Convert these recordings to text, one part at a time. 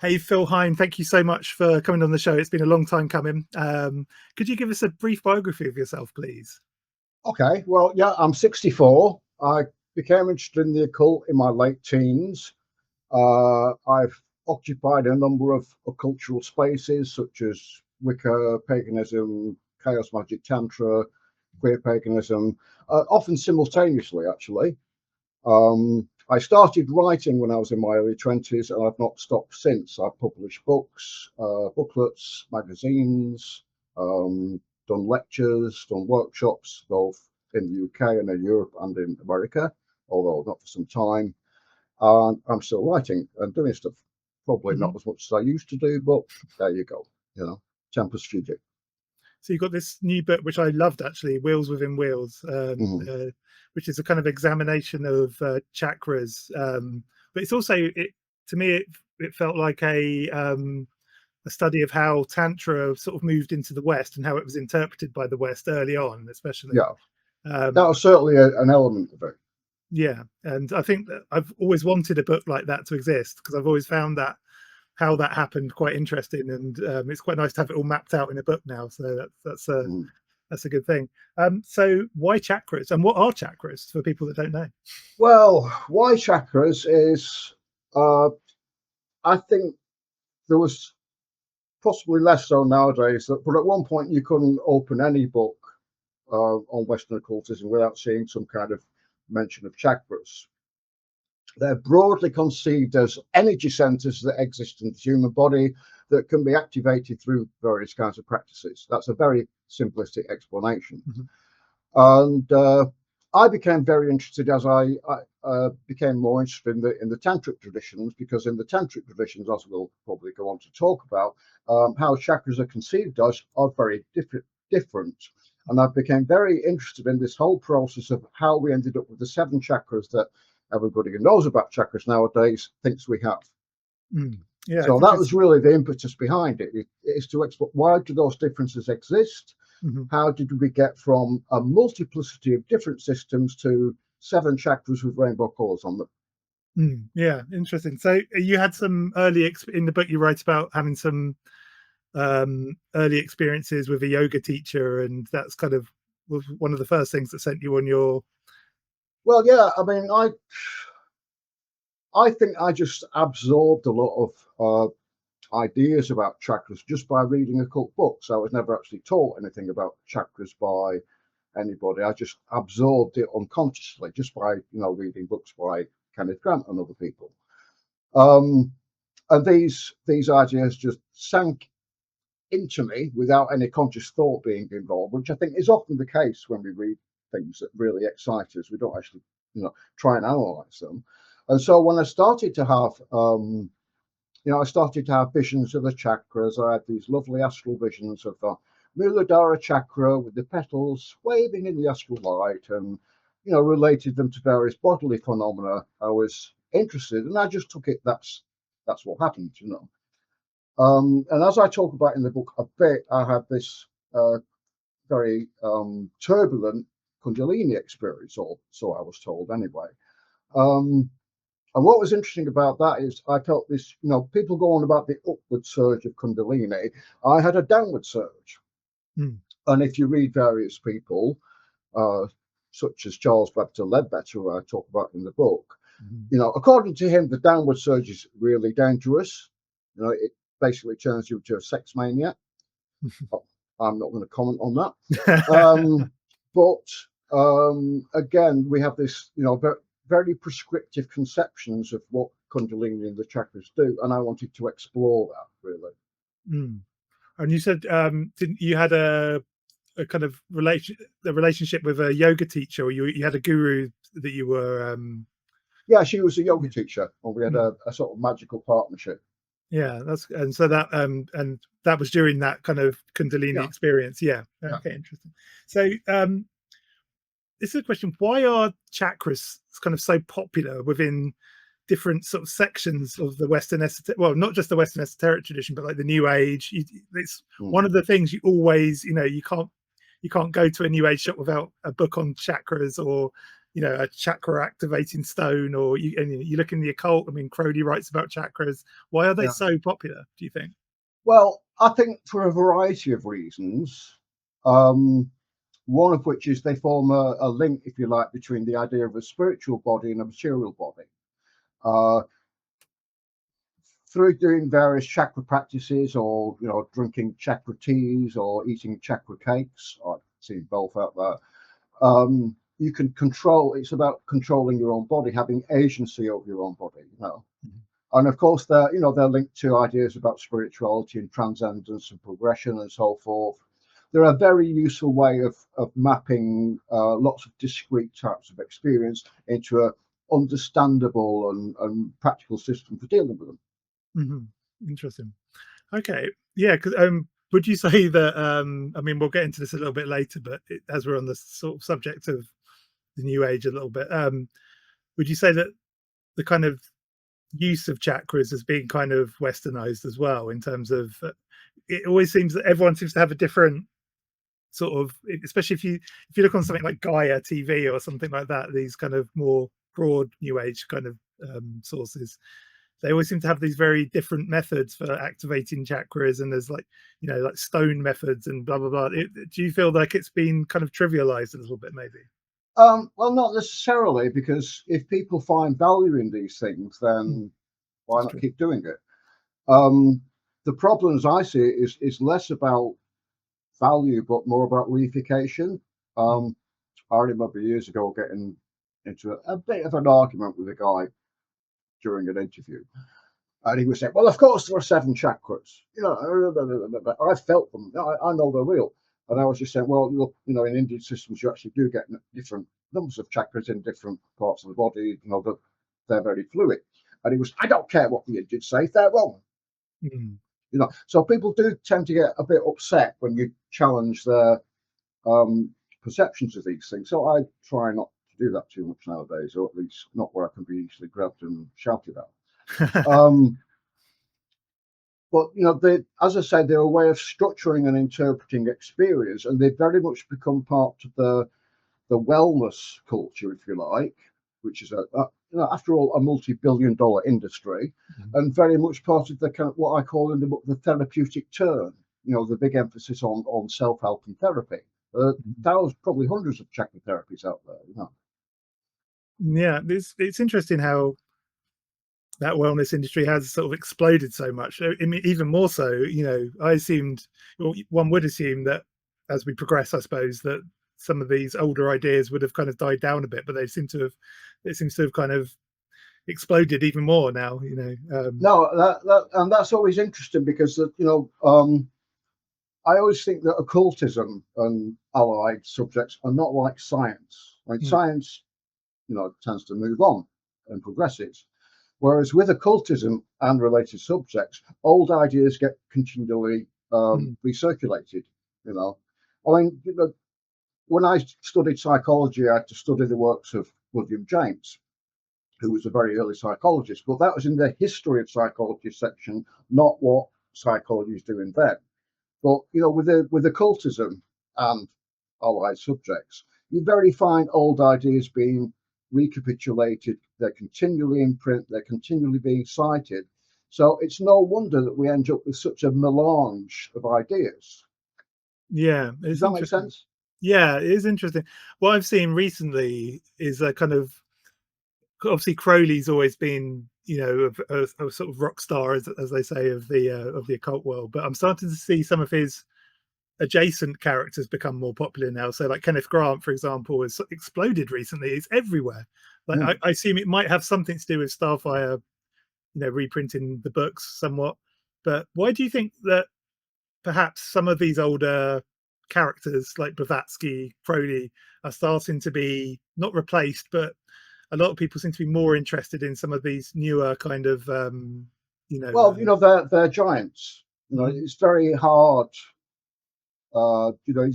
Hey, Phil Hine, thank you so much for coming on the show. It's been a long time coming. Could you give us a brief biography of yourself, please? Okay, well, yeah, I'm 64. I became interested in the occult in my late teens. I've occupied a number of occultural spaces such as Wicca, paganism, chaos magic, Tantra, queer paganism, often simultaneously, actually. I started writing when I was in my early 20s, and I've not stopped since. I've published books, booklets, magazines, done lectures, done workshops, both in the UK and in Europe and in America, although not for some time. And I'm still writing and doing stuff. Probably not as much as I used to do, but there you go. Tempus fugit. So you've got this new book, which I loved, actually, Wheels Within Wheels, which is a kind of examination of chakras. But it's also, to me, it felt like a study of how Tantra sort of moved into the West and how it was interpreted by the West early on, especially. Yeah, that was certainly an element of it. Yeah, and I think that I've always wanted a book like that to exist, because I've always found that how that happened quite interesting, and it's quite nice to have it all mapped out in a book now. So that's a good thing. So why chakras, and what are chakras for people that don't know? Well, why chakras is, I think there was possibly less so nowadays, but at one point you couldn't open any book on Western occultism without seeing some kind of mention of chakras. They're broadly conceived as energy centers that exist in the human body that can be activated through various kinds of practices. That's a very simplistic explanation. And I became very interested as I became more interested in the Tantric traditions, because in the Tantric traditions, as we'll probably go on to talk about, how chakras are conceived as are very different. And I became very interested in this whole process of how we ended up with the 7 chakras that everybody who knows about chakras nowadays thinks we have. Yeah, so that was really the impetus behind it. It is to explore, why do those differences exist? How did we get from a multiplicity of different systems to 7 chakras with rainbow colors on them? Yeah, interesting. So you had some early in the book, you write about having some early experiences with a yoga teacher, and that's kind of was one of the first things that sent you on your... Well, yeah, I mean, I think I just absorbed a lot of ideas about chakras just by reading occult books. I was never actually taught anything about chakras by anybody. I just absorbed it unconsciously just by reading books by Kenneth Grant and other people. And these ideas just sank into me without any conscious thought being involved, which I think is often the case when we read things that really excite us. We don't actually try and analyze them. And so when I started to have I started to have visions of the chakras. I had these lovely astral visions of the Muladhara chakra with the petals waving in the astral light, and related them to various bodily phenomena. I was interested, and I just took it that's what happened, And as I talk about in the book a bit, I had this very turbulent Kundalini experience, or so I was told anyway. And what was interesting about that is I felt this, people go on about the upward surge of Kundalini. I had a downward surge. And if you read various people, such as Charles Webster Leadbeater, who I talk about in the book, according to him, the downward surge is really dangerous. It basically turns you into a sex maniac. I'm not going to comment on that. But again, we have this, very prescriptive conceptions of what Kundalini and the chakras do, and I wanted to explore that really. And you said you had a kind of relationship with a yoga teacher, or you had a guru that you were... Yeah, she was a yoga teacher, and we had a sort of magical partnership. Yeah, and so that and that was during that kind of Kundalini experience. Yeah. Okay, interesting. So this is a question: why are chakras kind of so popular within different sort of sections of the Western esoteric? Well, not just the Western esoteric tradition, but like the New Age. It's one of the things you always, you can't go to a New Age shop without a book on chakras, or a chakra activating stone, or you look in the occult. I mean, Crowley writes about chakras. Why are they so popular, do you think? Well, I think for a variety of reasons. One of which is they form a link, if you like, between the idea of a spiritual body and a material body. Through doing various chakra practices, or drinking chakra teas, or eating chakra cakes, I've seen both out there. You can control. It's about controlling your own body, having agency over your own body. And of course, they're linked to ideas about spirituality and transcendence and progression and so forth. They're a very useful way of mapping lots of discrete types of experience into a understandable and practical system for dealing with them. Interesting. Okay, yeah, because would you say that I mean, we'll get into this a little bit later, but as we're on the sort of subject of the New Age a little bit, would you say that the kind of use of chakras has been kind of westernized as well, in terms of it always seems that everyone seems to have a different sort of, especially if you look on something like Gaia TV or something like that, these kind of more broad New Age kind of sources, they always seem to have these very different methods for activating chakras, and there's like stone methods and blah blah blah. Do you feel like it's been kind of trivialized a little bit, maybe? Well, not necessarily, because if people find value in these things, then why not keep doing it? The problem, as I see it, is less about value, but more about reification. I remember years ago getting into a bit of an argument with a guy during an interview, and he was saying, "Well, of course there are 7 chakras. I felt them. I know they're real." And I was just saying, "Well, look, in Indian systems, you actually do get different numbers of chakras in different parts of the body. They're very fluid." And he was, "I don't care what the Indians say; they're wrong." So people do tend to get a bit upset when you challenge their perceptions of these things. So I try not to do that too much nowadays, or at least not where I can be easily grabbed and shouted at. But as I said, they're a way of structuring and interpreting experience, and they've very much become part of the wellness culture, if you like, which is after all, a multi-billion-dollar industry, and very much part of the kind of what I call in the book the therapeutic turn. The big emphasis on self-help and therapy. Probably hundreds of chakra therapies out there. Yeah, it's interesting how that wellness industry has sort of exploded so much. I mean, even more so, I assumed, well, one would assume that as we progress, I suppose, that some of these older ideas would have kind of died down a bit, but it seems to have kind of exploded even more now. No, and that's always interesting, because I always think that occultism and allied subjects are not like science. Like science, tends to move on and progresses. Whereas with occultism and related subjects, old ideas get continually recirculated. I mean, when I studied psychology, I had to study the works of William James, who was a very early psychologist, but that was in the history of psychology section, not what psychology is doing then. But with occultism and allied subjects, you very find old ideas being recapitulated. They're continually in print. They're continually being cited. So it's no wonder that we end up with such a melange of ideas. Yeah, does that make sense? Yeah, it is interesting. What I've seen recently is a kind of, obviously Crowley's always been a sort of rock star, as they say, of the occult world, but I'm starting to see some of his adjacent characters become more popular now. So like Kenneth Grant, for example, has exploded recently. It's everywhere. Like I assume it might have something to do with Starfire, reprinting the books somewhat. But why do you think that perhaps some of these older characters like Blavatsky, Crowley are starting to be not replaced, but a lot of people seem to be more interested in some of these newer kind of they're giants. It's very hard. You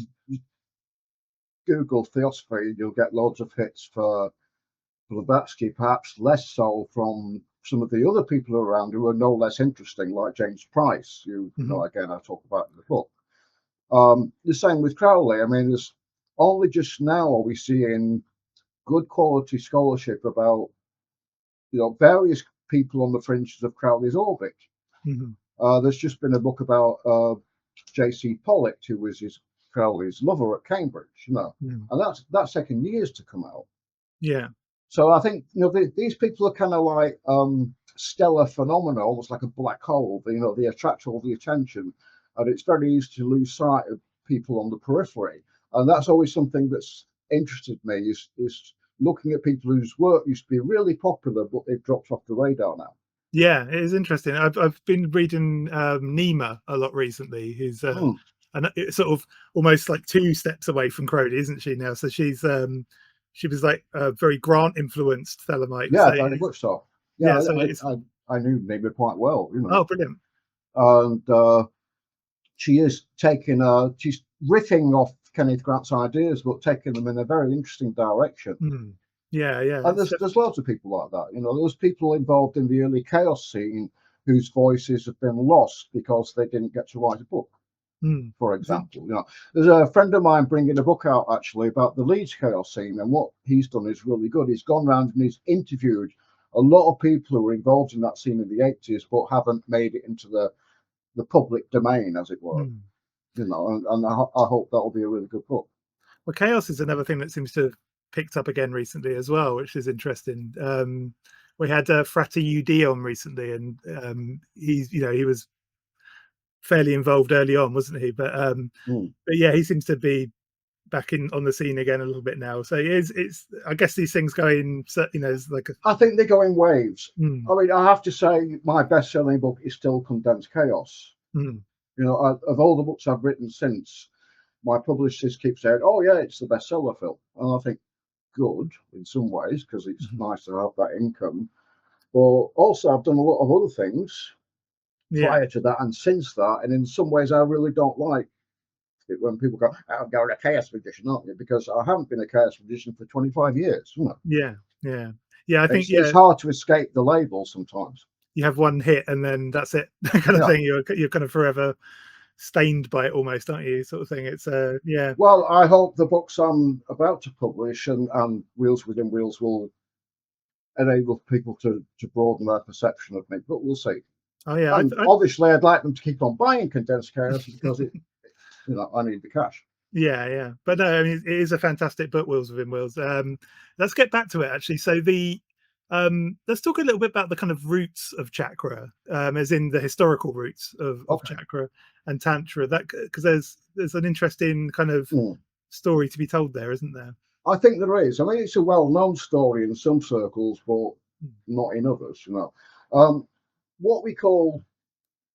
Google Theosophy, you'll get loads of hits for Blavatsky, perhaps less so from some of the other people around who are no less interesting, like James Price, who again I talk about in the book. The same with Crowley. I mean, there's only just now are we seeing good quality scholarship about, various people on the fringes of Crowley's orbit. There's just been a book about J.C. Pollock, who was Crowley's lover at Cambridge, and that's taken years to come out. Yeah. So I think these people are kind of like stellar phenomena, almost like a black hole. They attract all the attention, and it's very easy to lose sight of people on the periphery. And that's always something that's interested me is looking at people whose work used to be really popular, but they've dropped off the radar now. Yeah, it is interesting. I've been reading Nima a lot recently, who's and it's sort of almost like 2 steps away from Crowley, isn't she now? So she was like a very Grant influenced Thelemite. Yeah, so very much so. Yeah, so I knew Nima quite well. Oh, brilliant. And she is she's riffing off Kenneth Grant's ideas, but taking them in a very interesting direction. Yeah. And there's loads of people like that. There's people involved in the early chaos scene whose voices have been lost because they didn't get to write a book. For example, there's a friend of mine bringing a book out actually about the Leeds chaos scene, and what he's done is really good. He's gone around and he's interviewed a lot of people who were involved in that scene in the 80s, but haven't made it into the public domain, as it were. And I hope that'll be a really good book. Well, chaos is another thing that seems to have picked up again recently as well, which is interesting. We had Frati UD on recently, and he was fairly involved early on, wasn't he? But yeah, he seems to be back on the scene again a little bit now. So it's I guess these things go in, it's like I think they go in waves. I mean, I have to say my best-selling book is still Condensed Chaos. Of all the books I've written since, my publishers keep saying, "Oh yeah, it's the bestseller, Phil," and I think good in some ways because it's nice to have that income. But also, I've done a lot of other things prior to that and since that, and in some ways, I really don't like it when people go, "Oh, you're a chaos magician, aren't you?" Because I haven't been a chaos magician for 25 years. Yeah. I think it's hard to escape the label sometimes. You have one hit and then that's it, kind of thing. You're kind of forever stained by it almost, aren't you? Sort of thing. It's yeah. Well, I hope the books I'm about to publish and Wheels Within Wheels will enable people to broaden their perception of me, but we'll see. Oh yeah. Obviously, I'd like them to keep on buying Condensed Chaos because I need the cash. Yeah. But no, I mean, it is a fantastic book, Wheels Within Wheels. Let's get back to it actually. So let's talk a little bit about the kind of roots of Chakra, as in the historical roots of Chakra and Tantra. That because there's an interesting kind of story to be told there, isn't there? I think there is. I mean, it's a well-known story in some circles, but not in others. What we call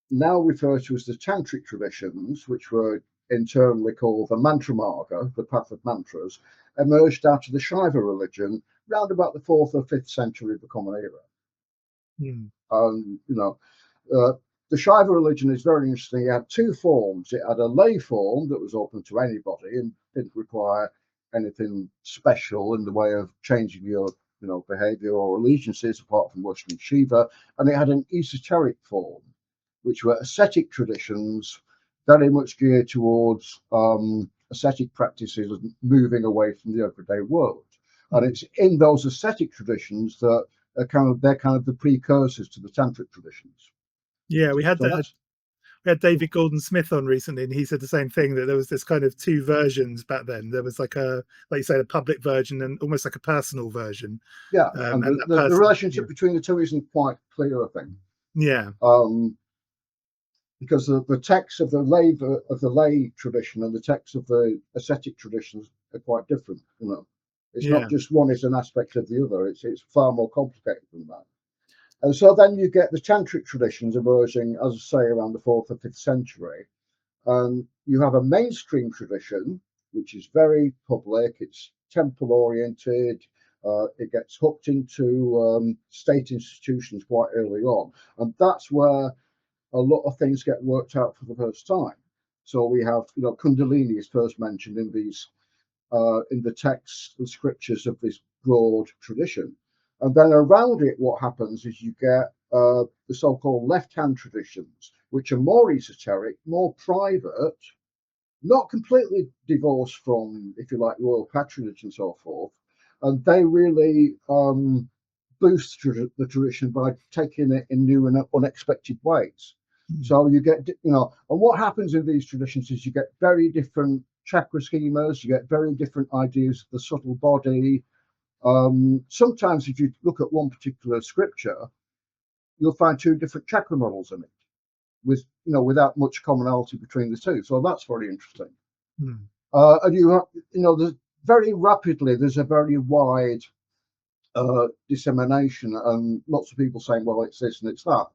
now referred to as the Tantric traditions, which were internally called the Mantra Marga, the path of mantras, emerged out of the Shiva religion round about the 4th or 5th century of the Common Era. And the Shiva religion is very interesting. It had 2 forms. It had a lay form that was open to anybody and didn't require anything special in the way of changing your behavior or allegiances apart from worshiping Shiva. And it had an esoteric form, which were ascetic traditions, very much geared towards ascetic practices and moving away from the everyday world. And it's in those ascetic traditions that they're kind of the precursors to the tantric traditions. Yeah, we had David Gordon Smith on recently, and he said the same thing, that there was this kind of 2 versions back then. There was like like you say, a public version and almost like a personal version. Yeah, and the relationship between the 2 isn't quite clear, I think. Yeah. Because the texts of the lay tradition and the texts of the ascetic traditions are quite different. It's not just one is an aspect of the other. It's far more complicated than that. And so then you get the tantric traditions emerging, as I say, around the 4th or 5th century. And you have a mainstream tradition, which is very public. It's temple oriented. It gets hooked into state institutions quite early on. And that's where a lot of things get worked out for the first time. So we have, Kundalini is first mentioned in these, in the texts and scriptures of this broad tradition. And then around it, what happens is you get the so-called left-hand traditions, which are more esoteric, more private, not completely divorced from, if you like, royal patronage and so forth, and they really boost the tradition by taking it in new and unexpected ways. So you get, and what happens in these traditions is you get very different chakra schemas, you get very different ideas of the subtle body. Sometimes if you look at one particular scripture, you'll find two different chakra models in it, with without much commonality between the two. So that's very interesting. And there's very rapidly there's a very wide dissemination, and lots of people saying, well, it's this and it's that.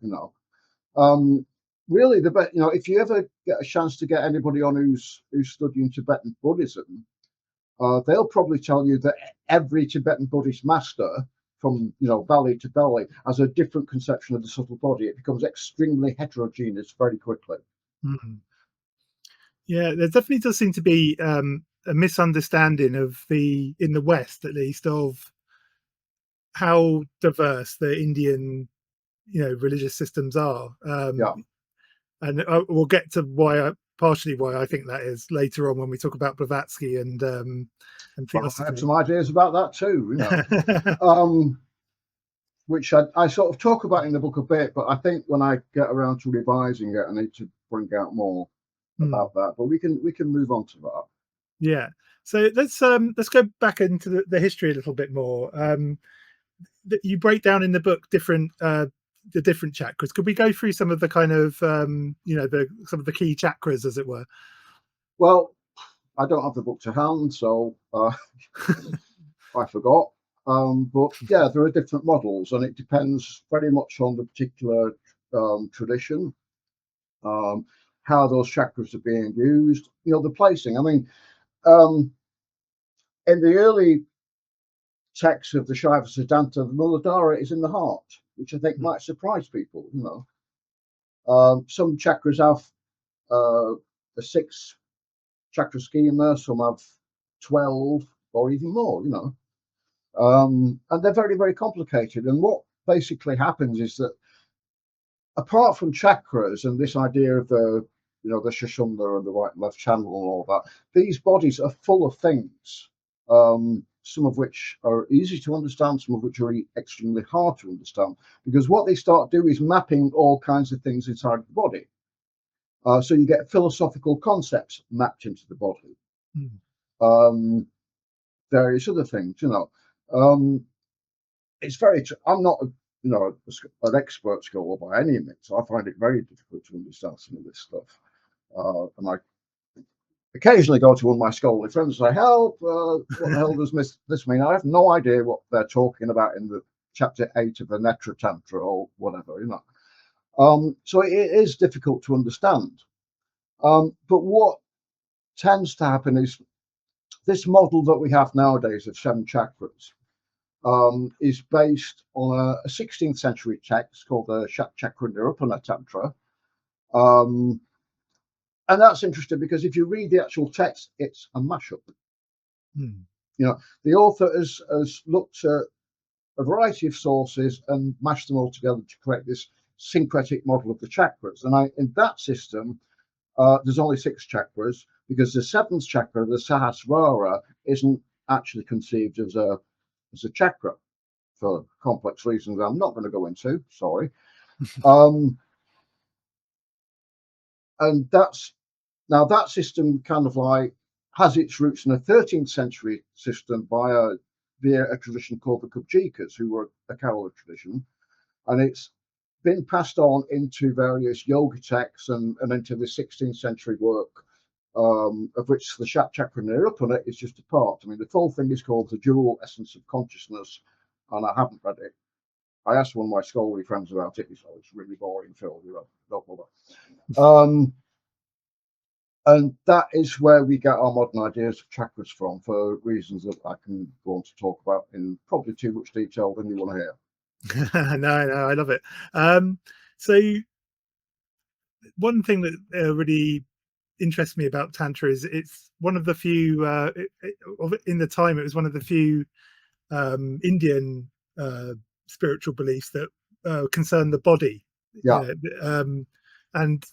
Really, if you ever get a chance to get anybody on who's studying Tibetan Buddhism, they'll probably tell you that every Tibetan Buddhist master, from valley to valley, has a different conception of the subtle body. It becomes extremely heterogeneous very quickly. Yeah, there definitely does seem to be a misunderstanding in the West, at least, of how diverse the Indian religious systems are. And we'll get to partially why I think that is later on when we talk about Blavatsky and Theosophy. I have some ideas about that too, which I sort of talk about in the book a bit, but I think when I get around to revising it, I need to bring out more about that. But we can move on to that. Yeah. So let's go back into the history a little bit more. You break down in the book the different chakras. Could we go through some of the kind of some of the key chakras, as it were? Well, I don't have the book to hand, so I forgot. But yeah, there are different models, and it depends very much on the particular tradition, how those chakras are being used, the placing. I mean, in the early texts of the Shiva Siddhanta, the Muladhara is in the heart, which I think might surprise people. Some chakras have a 6 chakra schema, some have 12 or even more, and they're very, very complicated. And what basically happens is that, apart from chakras and this idea of the Shashunda and the right and left channel and all that, these bodies are full of things, some of which are easy to understand, some of which are extremely hard to understand, because what they start doing is mapping all kinds of things inside the body. So you get philosophical concepts mapped into the body, various other things. It's very. I'm not an expert scholar by any means. So I find it very difficult to understand some of this stuff, and I occasionally go to one of my scholarly friends and say, help, what the hell does this mean? I have no idea what they're talking about in the chapter 8 of the Netra Tantra or whatever, So it is difficult to understand. But what tends to happen is this model that we have nowadays of 7 chakras is based on a 16th century text called the Chakra Nirupana Tantra. And that's interesting because if you read the actual text, it's a mashup. The author has looked at a variety of sources and mashed them all together to create this syncretic model of the chakras. And in that system, there's only 6 chakras, because the 7th chakra, the Sahasrara, isn't actually conceived as a chakra for complex reasons I'm not going to go into. Sorry. And that system kind of like has its roots in a 13th century system via a tradition called the Kubjikas, who were a Kerala tradition, and it's been passed on into various yoga texts and into the 16th century work, of which the Chakra Nirupana is just a part. I mean, the full thing is called The Dual Essence of Consciousness, and I haven't read it. I asked one of my scholarly friends about it. He said, it's really boring, Phil. Don't bother. And that is where we get our modern ideas of chakras from, for reasons that I can go on to talk about in probably too much detail than you want to hear. No, I love it. So one thing that really interests me about Tantra is it's one of the few, in the time, it was one of the few Indian spiritual beliefs that concern the body. And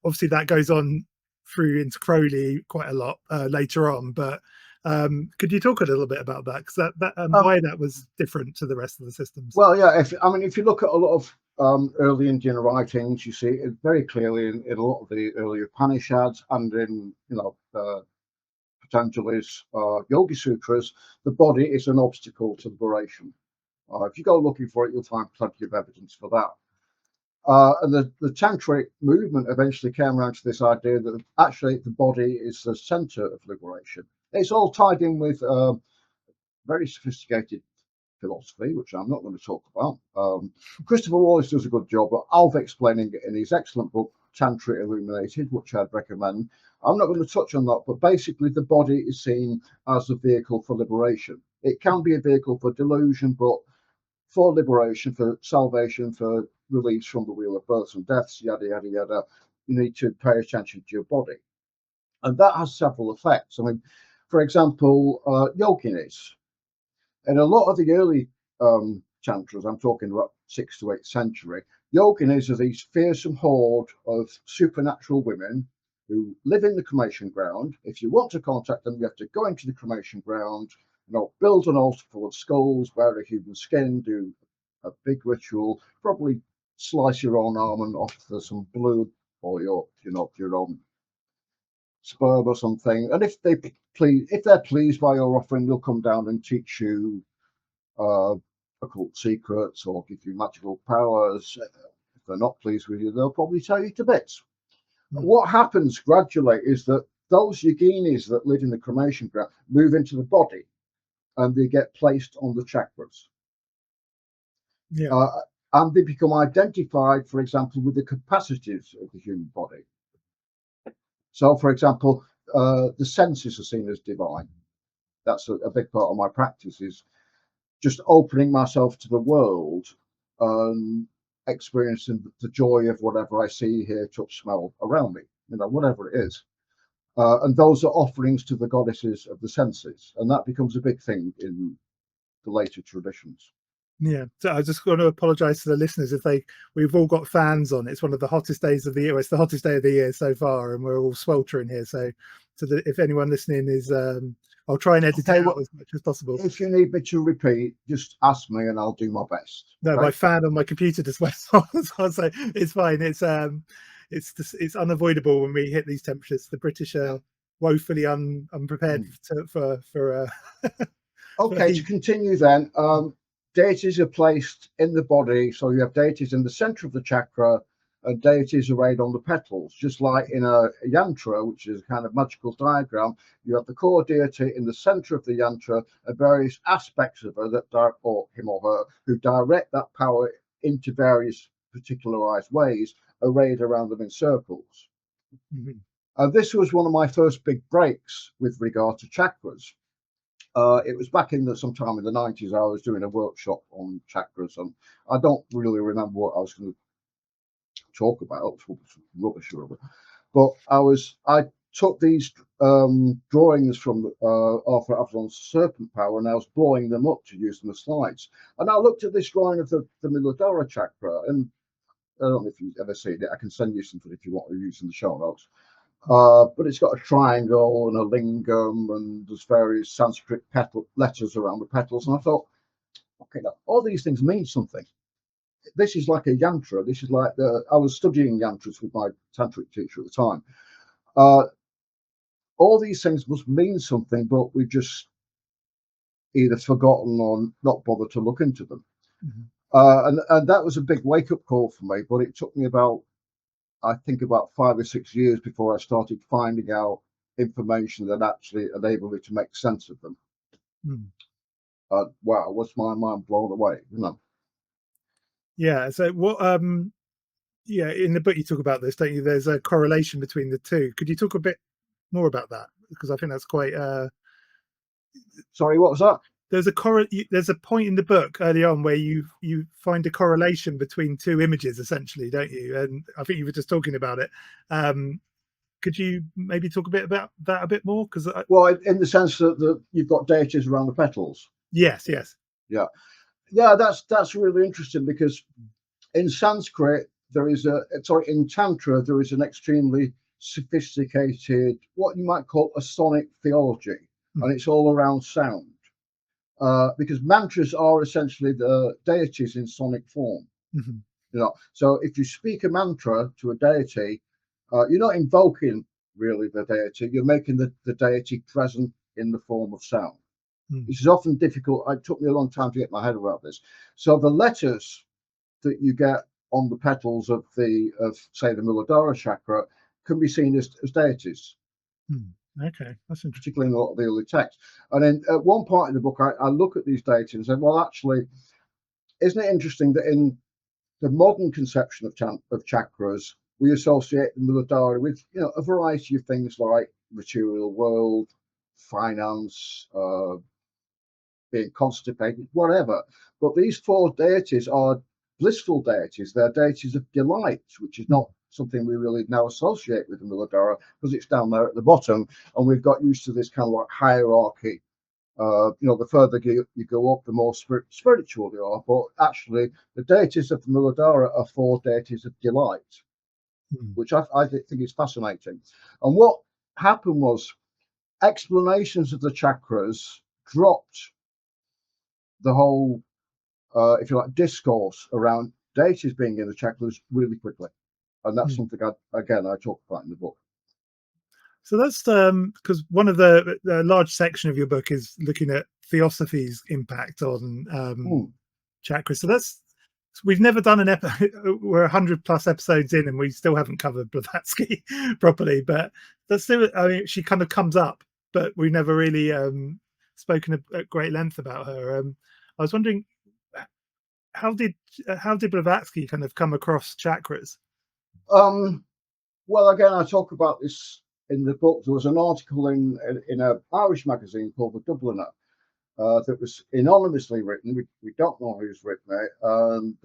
obviously that goes on through into Crowley quite a lot later on, but Could you talk a little bit about that? Because why that was different to the rest of the systems? Well, yeah. If you look at a lot of early Indian writings, you see it very clearly in a lot of the early Upanishads and in Patanjali's Yogi Sutras. The body is an obstacle to liberation. If you go looking for it, you'll find plenty of evidence for that. And the Tantric movement eventually came around to this idea that actually the body is the center of liberation. It's all tied in with very sophisticated philosophy, which I'm not going to talk about. Christopher Wallace does a good job of explaining it in his excellent book, Tantra Illuminated, which I'd recommend. I'm not going to touch on that, but basically the body is seen as a vehicle for liberation. It can be a vehicle for delusion, but for liberation, for salvation, for release from the wheel of births and deaths, yada, yada, yada, you need to pay attention to your body. And that has several effects. I mean, for example, yoginis. In a lot of the early tantras, I'm talking about 6th to 8th century, yoginis are these fearsome horde of supernatural women who live in the cremation ground. If you want to contact them, you have to go into the cremation ground, build an altar full of skulls, wear a human skin, do a big ritual, probably slice your own arm and offer some blood or your own sperm or something. And if they're pleased by your offering, they'll come down and teach you occult secrets or give you magical powers. If they're not pleased with you, they'll probably tear you to bits. What happens gradually is that those yoginis that live in the cremation ground move into the body and they get placed on the chakras. And they become identified, for example, with the capacities of the human body. So, for example, the senses are seen as divine. That's a big part of my practice, is just opening myself to the world and experiencing the joy of whatever I see, hear, touch, smell around me, whatever it is. And those are offerings to the goddesses of the senses. And that becomes a big thing in the later traditions. Yeah, so I just want to apologise to the listeners if we've all got fans on. It's one of the hottest days of the year. It's the hottest day of the year so far, and we're all sweltering here. So if anyone listening is, I'll try and edit it out as much as possible. If you need me to repeat, just ask me, and I'll do my best. No, my fan on my computer just went off, so I'll say it's fine. It's unavoidable when we hit these temperatures. The British are woefully unprepared for. Okay, to continue then. Deities are placed in the body, so you have deities in the center of the chakra and deities arrayed on the petals, just like in a yantra, which is a kind of magical diagram. You have the core deity in the center of the yantra and various aspects of her or him or her, who direct that power into various particularized ways, arrayed around them in circles. And this was one of my first big breaks with regard to chakras. It was back sometime in the 90s. I was doing a workshop on chakras, and I don't really remember what I was going to talk about. It was rubbish, but I took these drawings from Arthur Avalon's Serpent Power, and I was blowing them up to use them as slides. And I looked at this drawing of the Muladhara chakra, and I don't know if you've ever seen it. I can send you something if you want to use in the show notes. But it's got a triangle and a lingam, and there's various Sanskrit letters around the petals. And I thought, okay, now, all these things mean something. This is like a yantra. This is like I was studying yantras with my tantric teacher at the time. All these things must mean something, but we've just either forgotten or not bothered to look into them. And that was a big wake-up call for me. But it took me about 5 or 6 years before I started finding out information that actually enabled me to make sense of them. Wow, was my mind blown away, Yeah. So what? Yeah, in the book you talk about this, don't you? There's a correlation between the two. Could you talk a bit more about that? Because I think that's quite. Sorry, what was that? There's a point in the book early on where you find a correlation between two images, essentially, don't you? And I think you were just talking about it. Could you maybe talk a bit about that a bit more? Because in the sense that you've got deities around the petals. Yes. Yeah. That's really interesting, because in Sanskrit in Tantra there is an extremely sophisticated, what you might call a sonic theology. and it's all around sound. Because mantras are essentially the deities in sonic form. So if you speak a mantra to a deity, you're not invoking really the deity, you're making the deity present in the form of sound. This is often difficult. It took me a long time to get my head around this. So the letters that you get on the petals of say the Muladhara chakra can be seen as deities. Okay, that's interesting. Particularly in a lot of the early texts. And then at one point in the book, I look at these deities and say, well, actually, isn't it interesting that in the modern conception of chakras, we associate the Muladhara with a variety of things like material world, finance, being constipated, whatever. But these 4 deities are blissful deities. They're deities of delight, which is not something we really now associate with the Muladhara because it's down there at the bottom, and we've got used to this kind of like hierarchy. The further you go up, the more spiritual you are. But actually, the deities of the Muladhara are 4 deities of delight, which I think is fascinating. And what happened was explanations of the chakras dropped the whole, if you like, discourse around deities being in the chakras really quickly. And that's something, I talk about in the book. So that's because one of the large section of your book is looking at Theosophy's impact on chakras. So we've never done an episode. We're 100+ episodes in, and we still haven't covered Blavatsky properly. But that's still, I mean, she kind of comes up, but we've never really spoken at great length about her. I was wondering, how did Blavatsky kind of come across chakras? Well, again, I talk about this in the book. There was an article in an Irish magazine called The Dubliner that was anonymously written. We don't know who's written it, and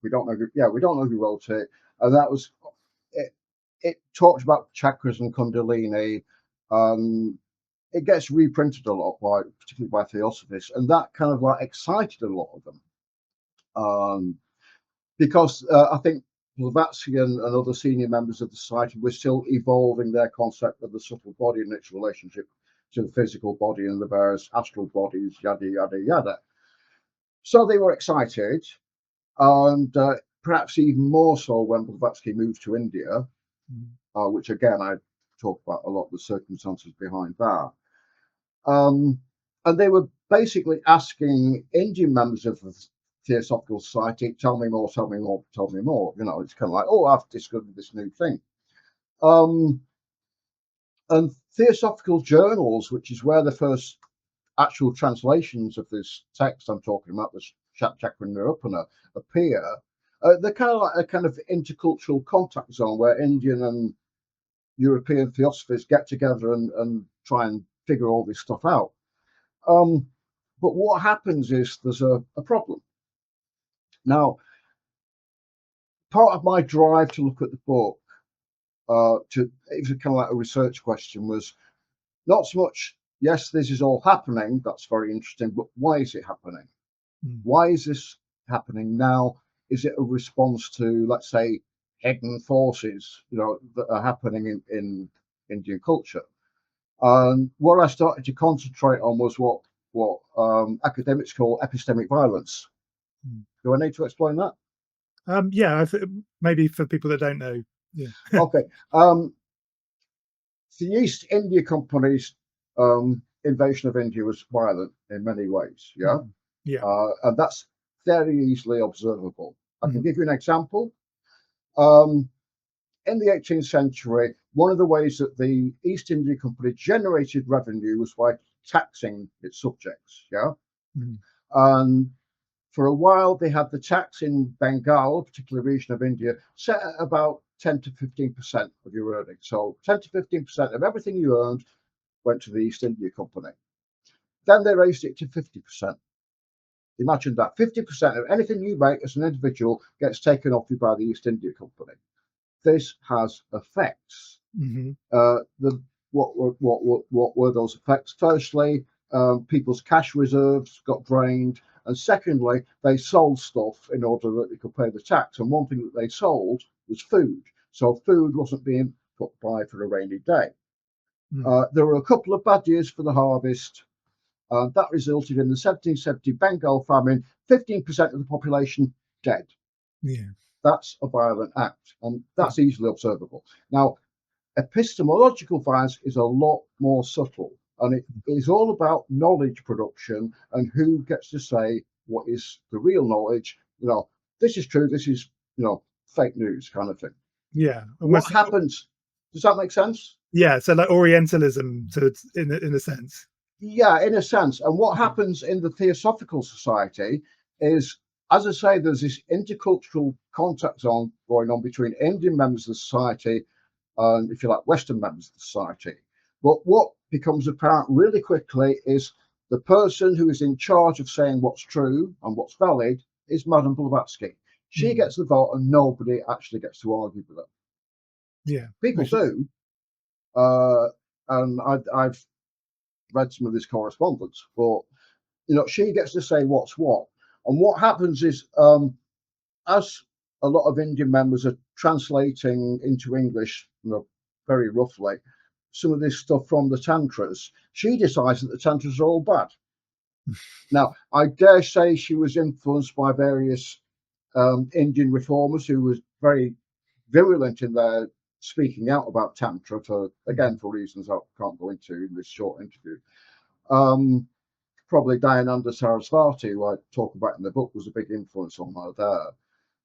we don't know who wrote it. And that was it. It talked about chakras and Kundalini. It gets reprinted a lot, particularly by Theosophists, and that kind of like excited a lot of them, because I think Blavatsky and other senior members of the society were still evolving their concept of the subtle body and its relationship to the physical body and the various astral bodies, yada, yada, yada. So they were excited, and perhaps even more so when Blavatsky moved to India, which again, I talk about a lot of the circumstances behind that. And they were basically asking Indian members of the Theosophical Society, tell me more, tell me more, tell me more. It's kind of like, oh, I've discovered this new thing. And Theosophical journals, which is where the first actual translations of this text I'm talking about, the Chakra and Nirupana, appear. They're kind of like a kind of intercultural contact zone where Indian and European theosophists get together and try and figure all this stuff out. But what happens is there's a problem. Now, part of my drive to look at the book, it was kind of like a research question, was not so much, yes, this is all happening, that's very interesting, but why is it happening? Why is this happening now? Is it a response to, let's say, hidden forces, that are happening in Indian culture? And what I started to concentrate on was what academics call epistemic violence. Do I need to explain that? Yeah, maybe for people that don't know. Yeah. Okay. The East India Company's invasion of India was violent in many ways. Yeah. Yeah. And that's very easily observable. I can give you an example. In the 18th century, one of the ways that the East India Company generated revenue was by taxing its subjects. Yeah. And for a while, they had the tax in Bengal, a particular region of India, set at about 10 to 15% of your earnings. So 10 to 15% of everything you earned went to the East India Company. Then they raised it to 50%. Imagine that 50% of anything you make as an individual gets taken off you by the East India Company. This has effects. What were those effects? Firstly, people's cash reserves got drained, and secondly, they sold stuff in order that they could pay the tax. And one thing that they sold was food. So food wasn't being put by for a rainy day. There were a couple of bad years for the harvest. That resulted in the 1770 Bengal famine, 15% of the population dead. Yeah. That's a violent act, and that's easily observable. Now, epistemological violence is a lot more subtle, and it is all about knowledge production and who gets to say what is the real knowledge. This is true, this is, fake news kind of thing. Yeah. What happens? Does that make sense? Yeah. So like Orientalism, in a sense. Yeah, in a sense. And what happens in the Theosophical Society is, as I say, there's this intercultural contact zone going on between Indian members of the society and, if you like, Western members of the society. But what becomes apparent really quickly is the person who is in charge of saying what's true and what's valid is Madame Blavatsky. She gets the vote and nobody actually gets to argue with her. Yeah. People do. And I've read some of this correspondence, but she gets to say what's what. And what happens is, as a lot of Indian members are translating into English, very roughly, some of this stuff from the Tantras, she decides that the Tantras are all bad. Now, I dare say she was influenced by various Indian reformers who was very virulent in their speaking out about Tantra for reasons I can't go into in this short interview. Probably Dayananda Sarasvati, who I talk about in the book, was a big influence on her there.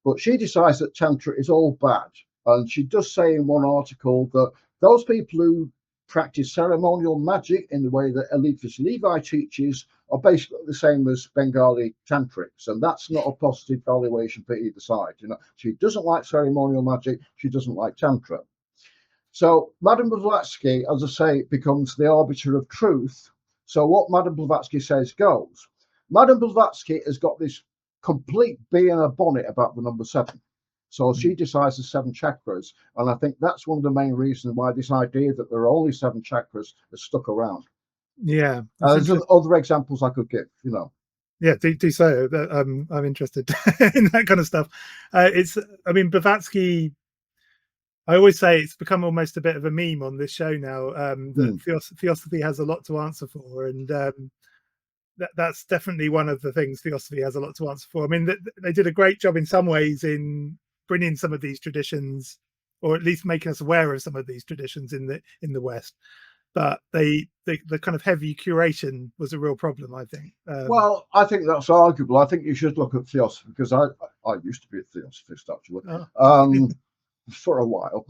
But she decides that Tantra is all bad. And she does say in one article that those people who practice ceremonial magic in the way that Eliphas Levi teaches are basically the same as Bengali Tantrics. And that's not a positive valuation for either side. She doesn't like ceremonial magic. She doesn't like Tantra. So Madame Blavatsky, as I say, becomes the arbiter of truth. So what Madame Blavatsky says goes. Madame Blavatsky has got this complete bee in a bonnet about the number 7. So she decides the 7 chakras. And I think that's one of the main reasons why this idea that there are only 7 chakras has stuck around. Yeah. There's other examples I could give, Yeah, do so. I'm interested in that kind of stuff. Blavatsky, I always say it's become almost a bit of a meme on this show now. That Theosophy has a lot to answer for, and that's definitely one of the things Theosophy has a lot to answer for. I mean, they did a great job in some ways in bringing some of these traditions, or at least making us aware of some of these traditions in the West. But the kind of heavy curation was a real problem, I think. Well, I think that's arguable. I think you should look at Theosophy, because I used to be a Theosophist, actually. For a while,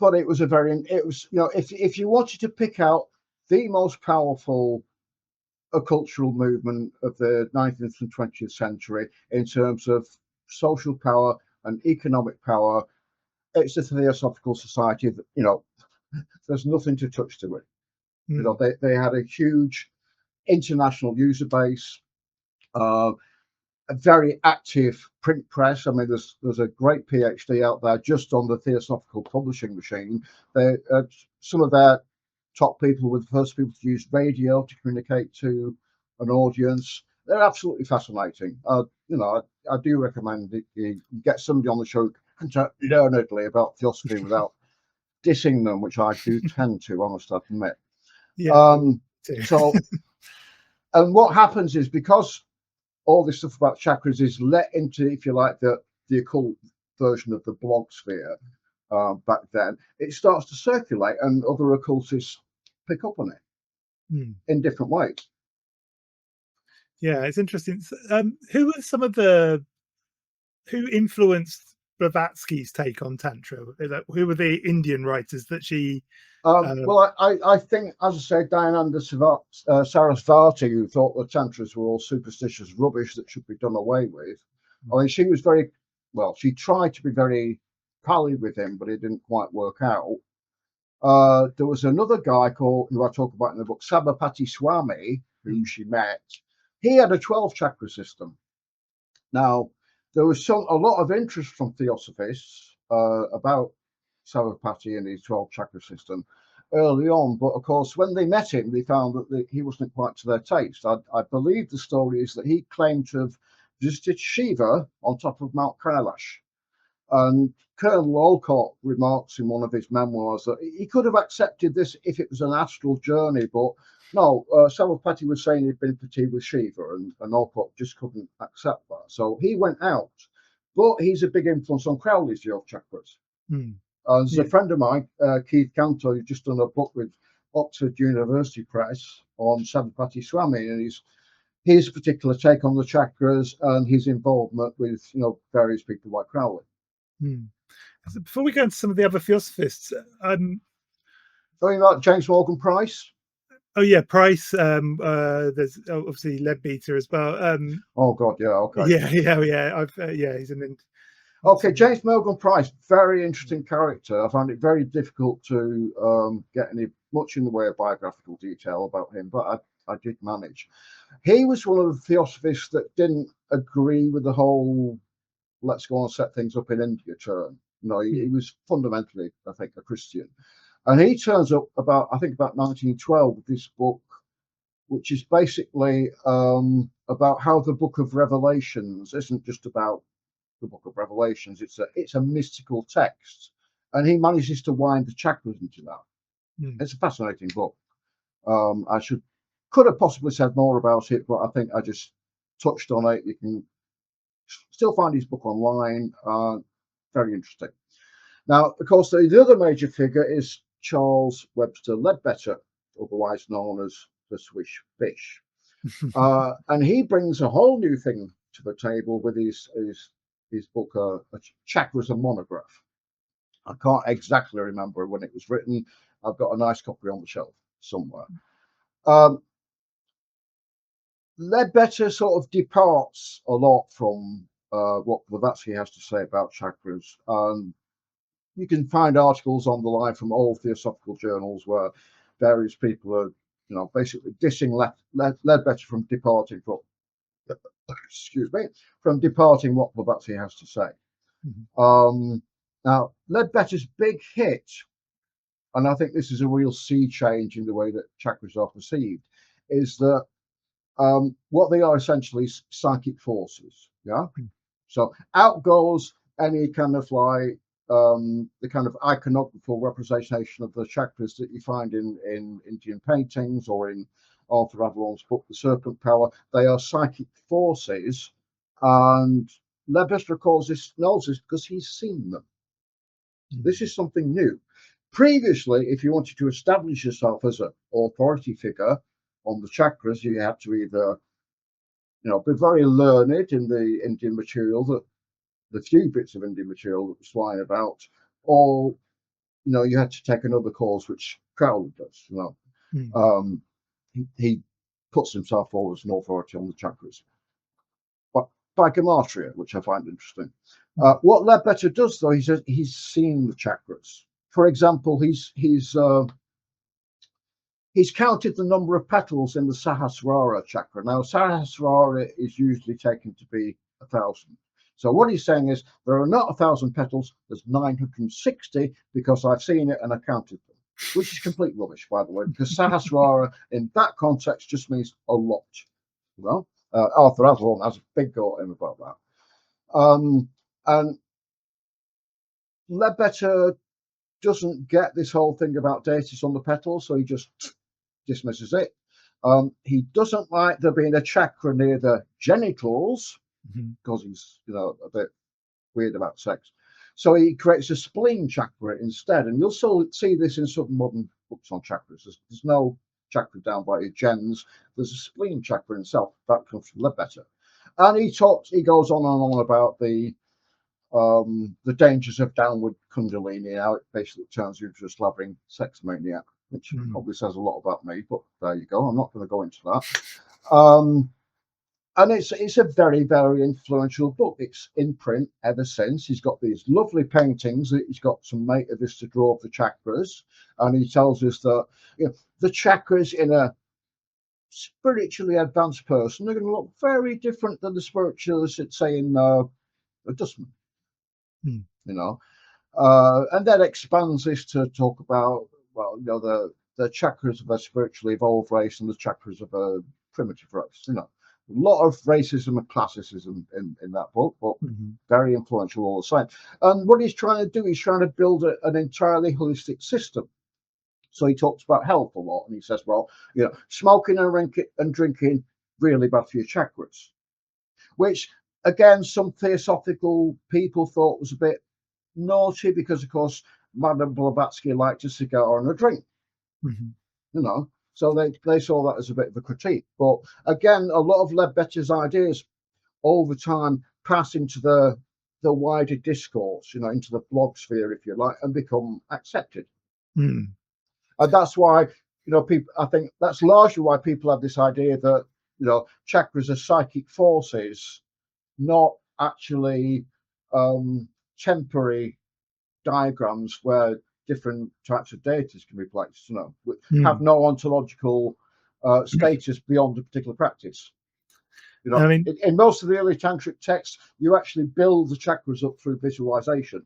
but it was if you wanted to pick out the most powerful cultural movement of the 19th and 20th century in terms of social power and economic power, it's the Theosophical Society. That there's nothing to touch to it. They had a huge international user base. A very active print press. I mean, there's a great PhD out there just on the Theosophical publishing machine. Some of their top people were the first people to use radio to communicate to an audience. They're absolutely fascinating. I do recommend that you get somebody on the show and talk learnedly about Theosophy without dissing them, which I do tend to, I must admit. Yeah. And what happens is, because all this stuff about chakras is let into, if you like, the occult version of the blog sphere back then, it starts to circulate and other occultists pick up on it in different ways. Yeah, it's interesting. Who influenced Blavatsky's take on Tantra? Who were the Indian writers that she... Well, I think, as I said, Dayananda Sarasvati, who thought the Tantras were all superstitious rubbish that should be done away with. I mean, she was she tried to be very pally with him, but it didn't quite work out. There was another guy who I talk about in the book, Sabapati Swami, whom she met. He had a 12 chakra system. Now, there was a lot of interest from Theosophists about Sabapati and his 12 chakra system early on, but of course when they met him they found that he wasn't quite to their taste. I believe the story is that he claimed to have visited Shiva on top of Mount Kailash, And Colonel Olcott remarks in one of his memoirs that he could have accepted this if it was an astral journey, but no, Sarvapati was saying he'd been fatigued with Shiva, and Olcott just couldn't accept that. So he went out, but he's a big influence on Crowley's view of chakras. There's a friend of mine, Keith Cantor, who's just done a book with Oxford University Press on Sarvapati Swami, and his particular take on the chakras and his involvement with various people like Crowley. So before we go into some of the other theosophists, like James Morgan Price. Oh yeah, Price. There's obviously Leadbeater as well. Oh God, yeah, okay. Yeah. He's an. Okay, James Morgan Price, very interesting character. I found it very difficult to get much in the way of biographical detail about him, but I did manage. He was one of the theosophists that didn't agree with the whole "let's go and set things up in India" turn. He was fundamentally, I think, a Christian. And he turns up about 1912 with this book, which is basically about how the Book of Revelations isn't just about the Book of Revelations. It's a mystical text, and he manages to wind the chakras into that. It's a fascinating book. I could have possibly said more about it, but I think I just touched on it. You can still find his book online. Very interesting. Now, of course, the other major figure is Charles Webster Leadbeater, otherwise known as the Swiss Fish. And he brings a whole new thing to the table with his book, Chakras, a Monograph. I can't exactly remember when it was written. I've got a nice copy on the shelf somewhere. Leadbeater sort of departs a lot from what Blavatsky has to say about chakras. You can find articles on the line from old theosophical journals where various people are, basically dissing Leadbeater from departing from, from departing what Blavatsky has to say. Now, Leadbeater's big hit, and I think this is a real sea change in the way that chakras are perceived, is that what they are essentially psychic forces. Yeah. So out goes any kind of like the kind of iconographical representation of the chakras that you find in Indian paintings or in Arthur Avalon's book, The Serpent Power. They are psychic forces, and Leadbeater knows this because he's seen them. This is something new. Previously, if you wanted to establish yourself as an authority figure on the chakras, you had to either, be very learned in the Indian material, the few bits of Indian material that was flying about, or, you had to take another course, which Crowley does. He puts himself forward as an authority on the chakras, but by gematria, which I find interesting. What Leadbeater does, though, he says he's seen the chakras. For example, he's counted the number of petals in the Sahasrara chakra. Now, Sahasrara is usually taken to be 1,000. So what he's saying is there are not 1,000 petals, there's 960 because I've seen it and I counted them, which is complete rubbish, by the way, because Sahasrara in that context just means a lot. Well, Arthur Avalon has a big go at him about that. And Leadbeater doesn't get this whole thing about deities on the petals, so he just dismisses it. He doesn't like there being a chakra near the genitals because he's a bit weird about sex. So he creates a spleen chakra instead, and you'll still see this in some modern books on chakras. There's no chakra down by your gens. There's a spleen chakra itself that comes from Leadbeater, and he goes on and on about the dangers of downward kundalini, how it basically turns you into a slavering sex maniac, which probably says a lot about me, but there you go. I'm not going to go into that. And it's a very, very influential book. It's in print ever since. He's got these lovely paintings that he's got some mate of his to draw of the chakras, and he tells us that the chakras in a spiritually advanced person are going to look very different than the spiritualists that say in a dustman. And that expands this to talk about, the chakras of a spiritually evolved race and the chakras of a primitive race. A lot of racism and classicism in that book, but very influential all the same. And what he's trying to do, he's trying to build an entirely holistic system. So he talks about health a lot, and he says, well, you know, smoking and drinking really bad for your chakras, which again, some theosophical people thought was a bit naughty because, of course, Madame Blavatsky liked a cigar and a drink, you know. So they saw that as a bit of a critique. But again, a lot of Leadbeater's ideas all the time pass into the wider discourse, you know, into the blog sphere, if you like, and become accepted. And that's why, you know, people, I think that's largely why people have this idea that, you know, chakras are psychic forces, not actually temporary diagrams where different types of deities can be placed, you know, which have no ontological status beyond a particular practice. You know, I mean, in most of the early tantric texts, you actually build the chakras up through visualization.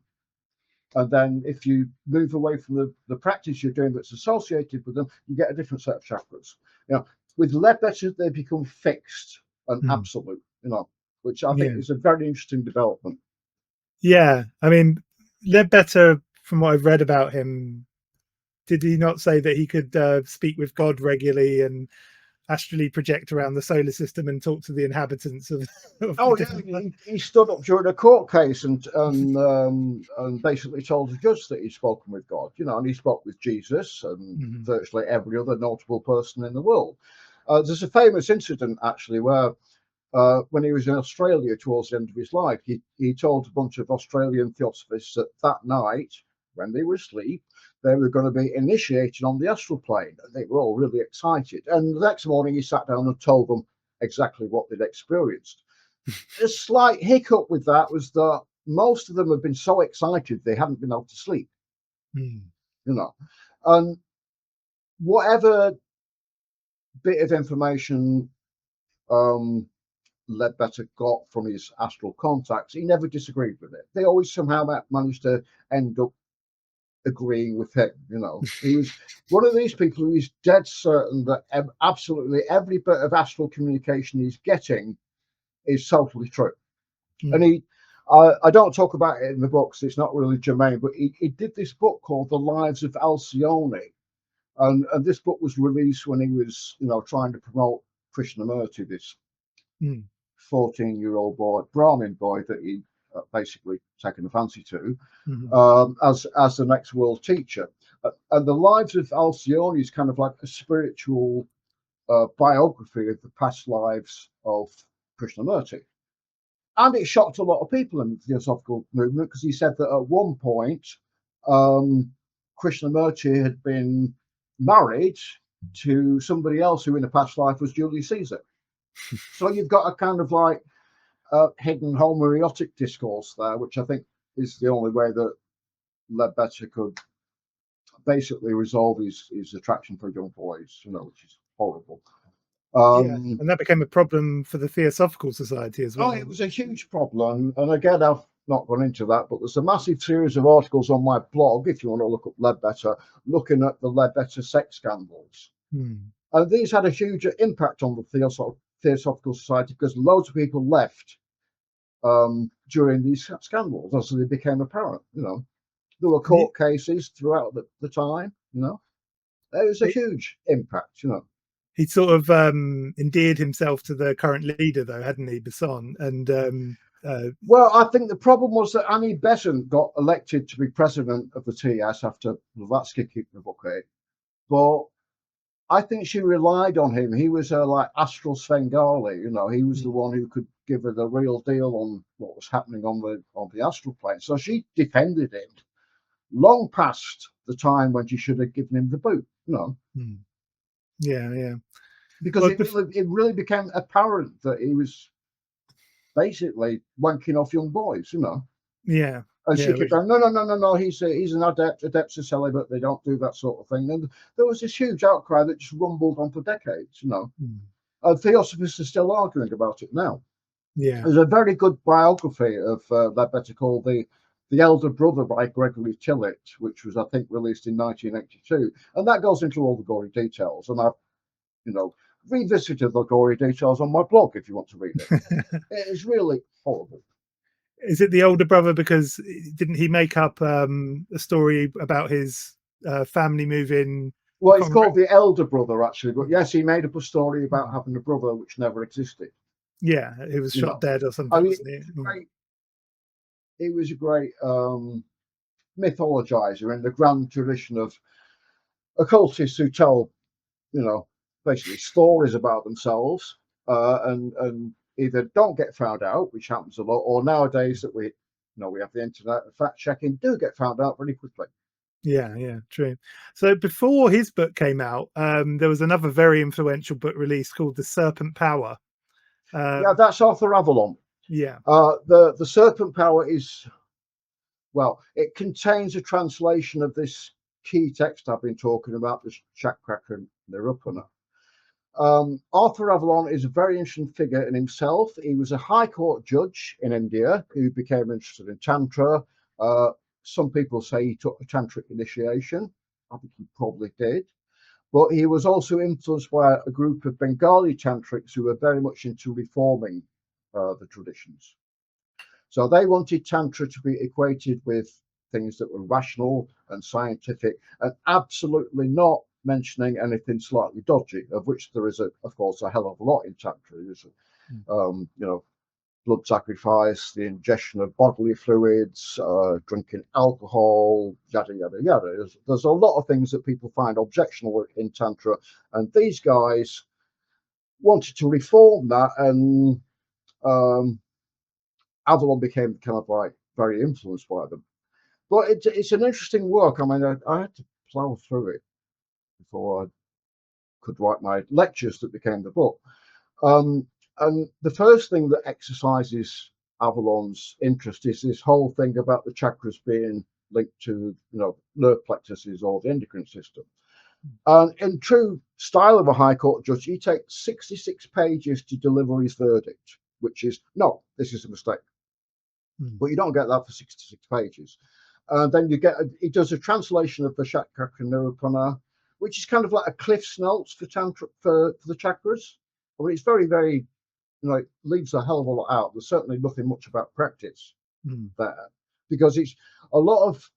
And then if you move away from the practice you're doing that's associated with them, you get a different set of chakras. You know, with Leadbeater, they become fixed and absolute, you know, which I think is a very interesting development. Yeah, I mean, Leadbeater, from what I've read about him, did he not say that he could speak with God regularly and astrally project around the solar system and talk to the inhabitants of he stood up during a court case and basically told the judge that he'd spoken with God, you know, and he spoke with Jesus and virtually every other notable person in the world. There's a famous incident actually where when he was in Australia towards the end of his life, he told a bunch of Australian theosophists that night, when they were asleep, they were going to be initiated on the astral plane. They were all really excited. And the next morning, he sat down and told them exactly what they'd experienced. A slight hiccup with that was that most of them had been so excited they hadn't been able to sleep. You know, and whatever bit of information Leadbeater got from his astral contacts, he never disagreed with it. They always somehow managed to end up agreeing with him. You know, he was one of these people who is dead certain that absolutely every bit of astral communication he's getting is totally true. And I don't talk about it in the book because it's not really germane, but he did this book called The Lives of Alcyone, and this book was released when he was, you know, trying to promote Krishnamurti, this 14-year-old boy, Brahmin boy that he basically taken a fancy to, as the next world teacher. And The Lives of Alcyone is kind of like a spiritual biography of the past lives of Krishnamurti. And it shocked a lot of people in the Theosophical movement because he said that at one point, Krishnamurti had been married to somebody else who in a past life was Julius Caesar. So you've got a kind of like hidden homoerotic discourse there, which I think is the only way that Leadbeater could basically resolve his attraction for young boys, you know, which is horrible. And that became a problem for the Theosophical Society as well. Oh, it was a huge problem. And again, I've not gone into that, but there's a massive series of articles on my blog, if you want to look up Leadbeater, looking at the Leadbeater sex scandals. And these had a huge impact on the Theosophical Society because loads of people left during these scandals as they became apparent. You know, there were court cases throughout the time. You know, it was a huge impact. You know, he sort of endeared himself to the current leader, though, hadn't he, Besson? And well, I think the problem was that Annie Besant got elected to be president of the TS after Blavatsky kicked the bucket, but I think she relied on him. He was her like astral Svengali, you know. He was the one who could give her the real deal on what was happening on the astral plane. So she defended him long past the time when she should have given him the boot, you know. Yeah. Because it really became apparent that he was basically wanking off young boys, you know. Yeah. And she kept going, no, he's an adepts are celibate, they don't do that sort of thing. And there was this huge outcry that just rumbled on for decades, you know. Theosophists are still arguing about it now. Yeah. There's a very good biography of Leadbeater called The Elder Brother by Gregory Tillett, which was, I think, released in 1982. And that goes into all the gory details. And I've, you know, revisited the gory details on my blog if you want to read it. It is really horrible. Is it the older brother? Because didn't he make up a story about his family moving? Well, it's called the elder brother, actually. But yes, he made up a story about having a brother which never existed. Yeah, he was shot dead or something. I mean, wasn't he was a great mythologizer in the grand tradition of occultists who tell, basically stories about themselves and either don't get found out, which happens a lot, or nowadays that we have the internet and fact checking, do get found out really quickly. Yeah, true. So before his book came out, there was another very influential book released called The Serpent Power. Yeah, that's Arthur Avalon. Yeah. The Serpent Power is, well, it contains a translation of this key text I've been talking about, this Chakra and Nirupana. Arthur Avalon is a very interesting figure in himself. He was a High Court judge in India who became interested in Tantra. Some people say he took a Tantric initiation. I think he probably did. But he was also influenced by a group of Bengali Tantrics who were very much into reforming the traditions. So they wanted Tantra to be equated with things that were rational and scientific and absolutely not mentioning anything slightly dodgy, of which there is, of course, a hell of a lot in Tantra. There's, blood sacrifice, the ingestion of bodily fluids, drinking alcohol, yada, yada, yada. There's a lot of things that people find objectionable in Tantra, and these guys wanted to reform that, and Avalon became kind of like very influenced by them. But it's an interesting work. I mean, I had to plow through it before I could write my lectures that became the book. And the first thing that exercises Avalon's interest is this whole thing about the chakras being linked to, nerve plexuses or the endocrine system. And in true style of a High Court judge, he takes 66 pages to deliver his verdict, which is, no, this is a mistake. But you don't get that for 66 pages. And then he does a translation of the Chakra and Nirupana, which is kind of like a Cliff's Notes for Tantra, for the chakras. I mean, it's very, very, it leaves a hell of a lot out. There's certainly nothing much about practice there, because it's a lot of,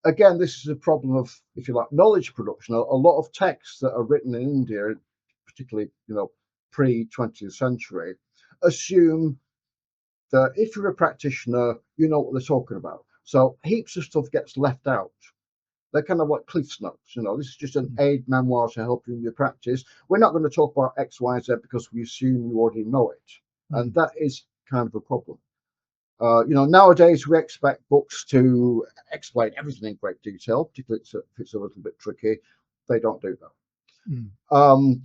again, this is a problem of, if you like, knowledge production. A lot of texts that are written in India, particularly, pre-20th century, assume that if you're a practitioner, you know what they're talking about. So heaps of stuff gets left out. They're kind of like Cliff's Notes. This is just an aid memoir to help you in your practice. We're not going to talk about X, Y, Z because we assume you already know it. And that is kind of a problem. Nowadays we expect books to explain everything in great detail, particularly if it's a little bit tricky. They don't do that.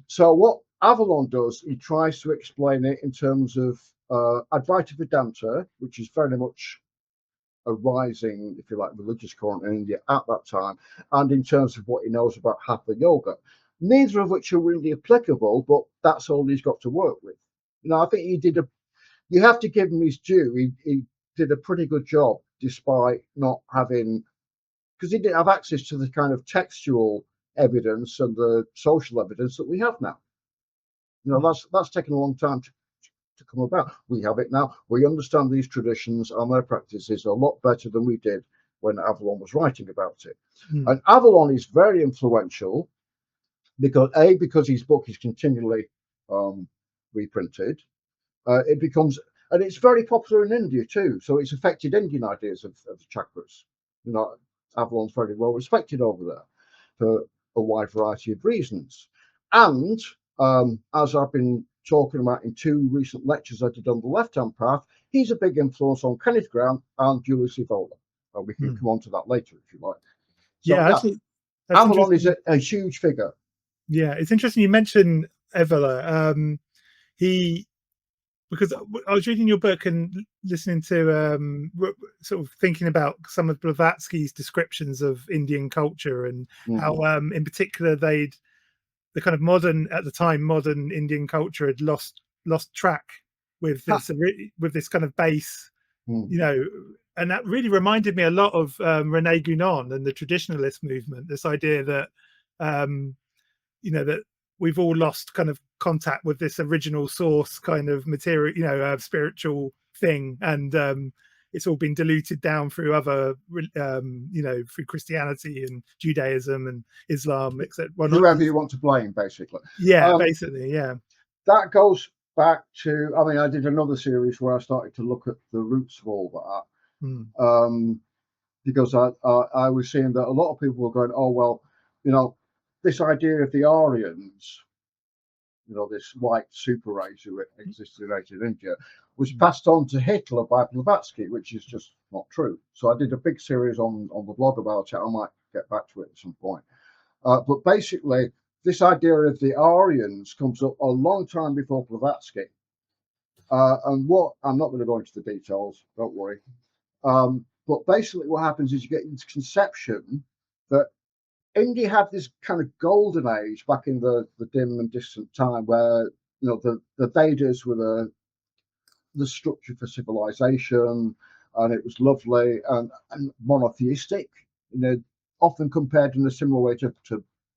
So what Avalon does, he tries to explain it in terms of Advaita Vedanta, which is very much a rising, if you like, religious current in India at that time, and in terms of what he knows about Hatha Yoga, neither of which are really applicable, but that's all he's got to work with. I think you have to give him his due. He did a pretty good job, despite not having, because he didn't have access to the kind of textual evidence and the social evidence that we have now. That's taken a long time to come about. We have it now. We understand these traditions and their practices a lot better than we did when Avalon was writing about it. And Avalon is very influential because his book is continually reprinted. It becomes, and it's very popular in India too. So it's affected Indian ideas of the chakras. Avalon's very well respected over there for a wide variety of reasons. And as I've been talking about in two recent lectures I did on the left-hand path, he's a big influence on Kenneth Grant and Julius Evola. We can come on to that later if you like. So, actually, Avalon is a huge figure. Yeah, it's interesting you mentioned Evola. Because I was reading your book and listening to sort of thinking about some of Blavatsky's descriptions of Indian culture and how in particular the kind of modern Indian culture had lost track with this kind of base, and that really reminded me a lot of René Guénon and the traditionalist movement. This idea that that we've all lost kind of contact with this original source kind of material, you know, spiritual thing, and it's all been diluted down through other, you know, through Christianity and Judaism and Islam, etc. Well, whoever you want to blame, basically. Yeah, basically, yeah. That goes back to, I mean, I did another series where I started to look at the roots of all that, because I was seeing that a lot of people were going, oh, well, you know, this idea of the Aryans, you know, this white super race who existed in ancient India, was passed on to Hitler by Blavatsky, which is just not true. So I did a big series on the blog about it. I might get back to it at some point. But basically, this idea of the Aryans comes up a long time before Blavatsky. And what, I'm not going to go into the details, don't worry. But basically what happens is you get this conception that India had this kind of golden age back in the dim and distant time where, you know, the Vedas were the structure for civilization, and it was lovely and monotheistic, you know, often compared in a similar way to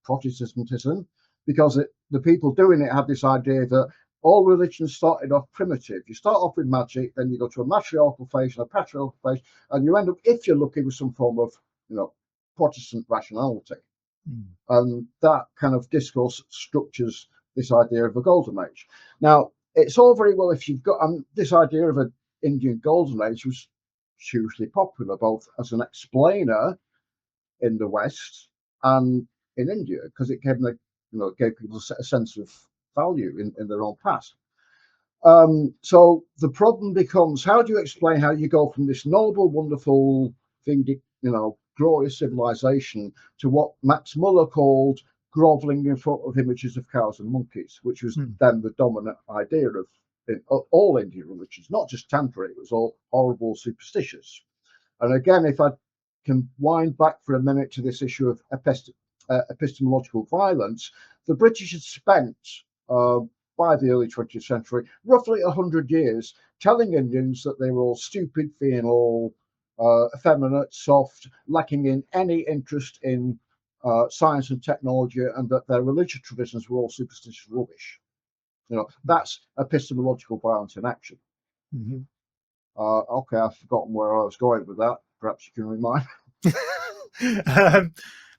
Protestantism, because the people doing it had this idea that all religions started off primitive. You start off with magic, then you go to a matriarchal phase and a patriarchal phase, and you end up, if you're lucky, with some form of, you know, Protestant rationality. And that kind of discourse structures this idea of a golden age. Now, it's all very well if you've got this idea of an Indian golden age was hugely popular, both as an explainer in the West and in India, because it gave them, you know, gave people a sense of value in their own past. So the problem becomes, how do you explain how you go from this noble, wonderful thing, you know, glorious civilization, to what Max Muller called groveling in front of images of cows and monkeys, which was then the dominant idea of all Indian religions, not just Tantra. It was all horrible, superstitious. And again, if I can wind back for a minute to this issue of epistemological violence, the British had spent, by the early 20th century, roughly 100 years telling Indians that they were all stupid, venal, effeminate, soft, lacking in any interest in science and technology, and that their religious traditions were all superstitious rubbish. You know, that's epistemological violence in action. Okay, I've forgotten where I was going with that. Perhaps you can remind me.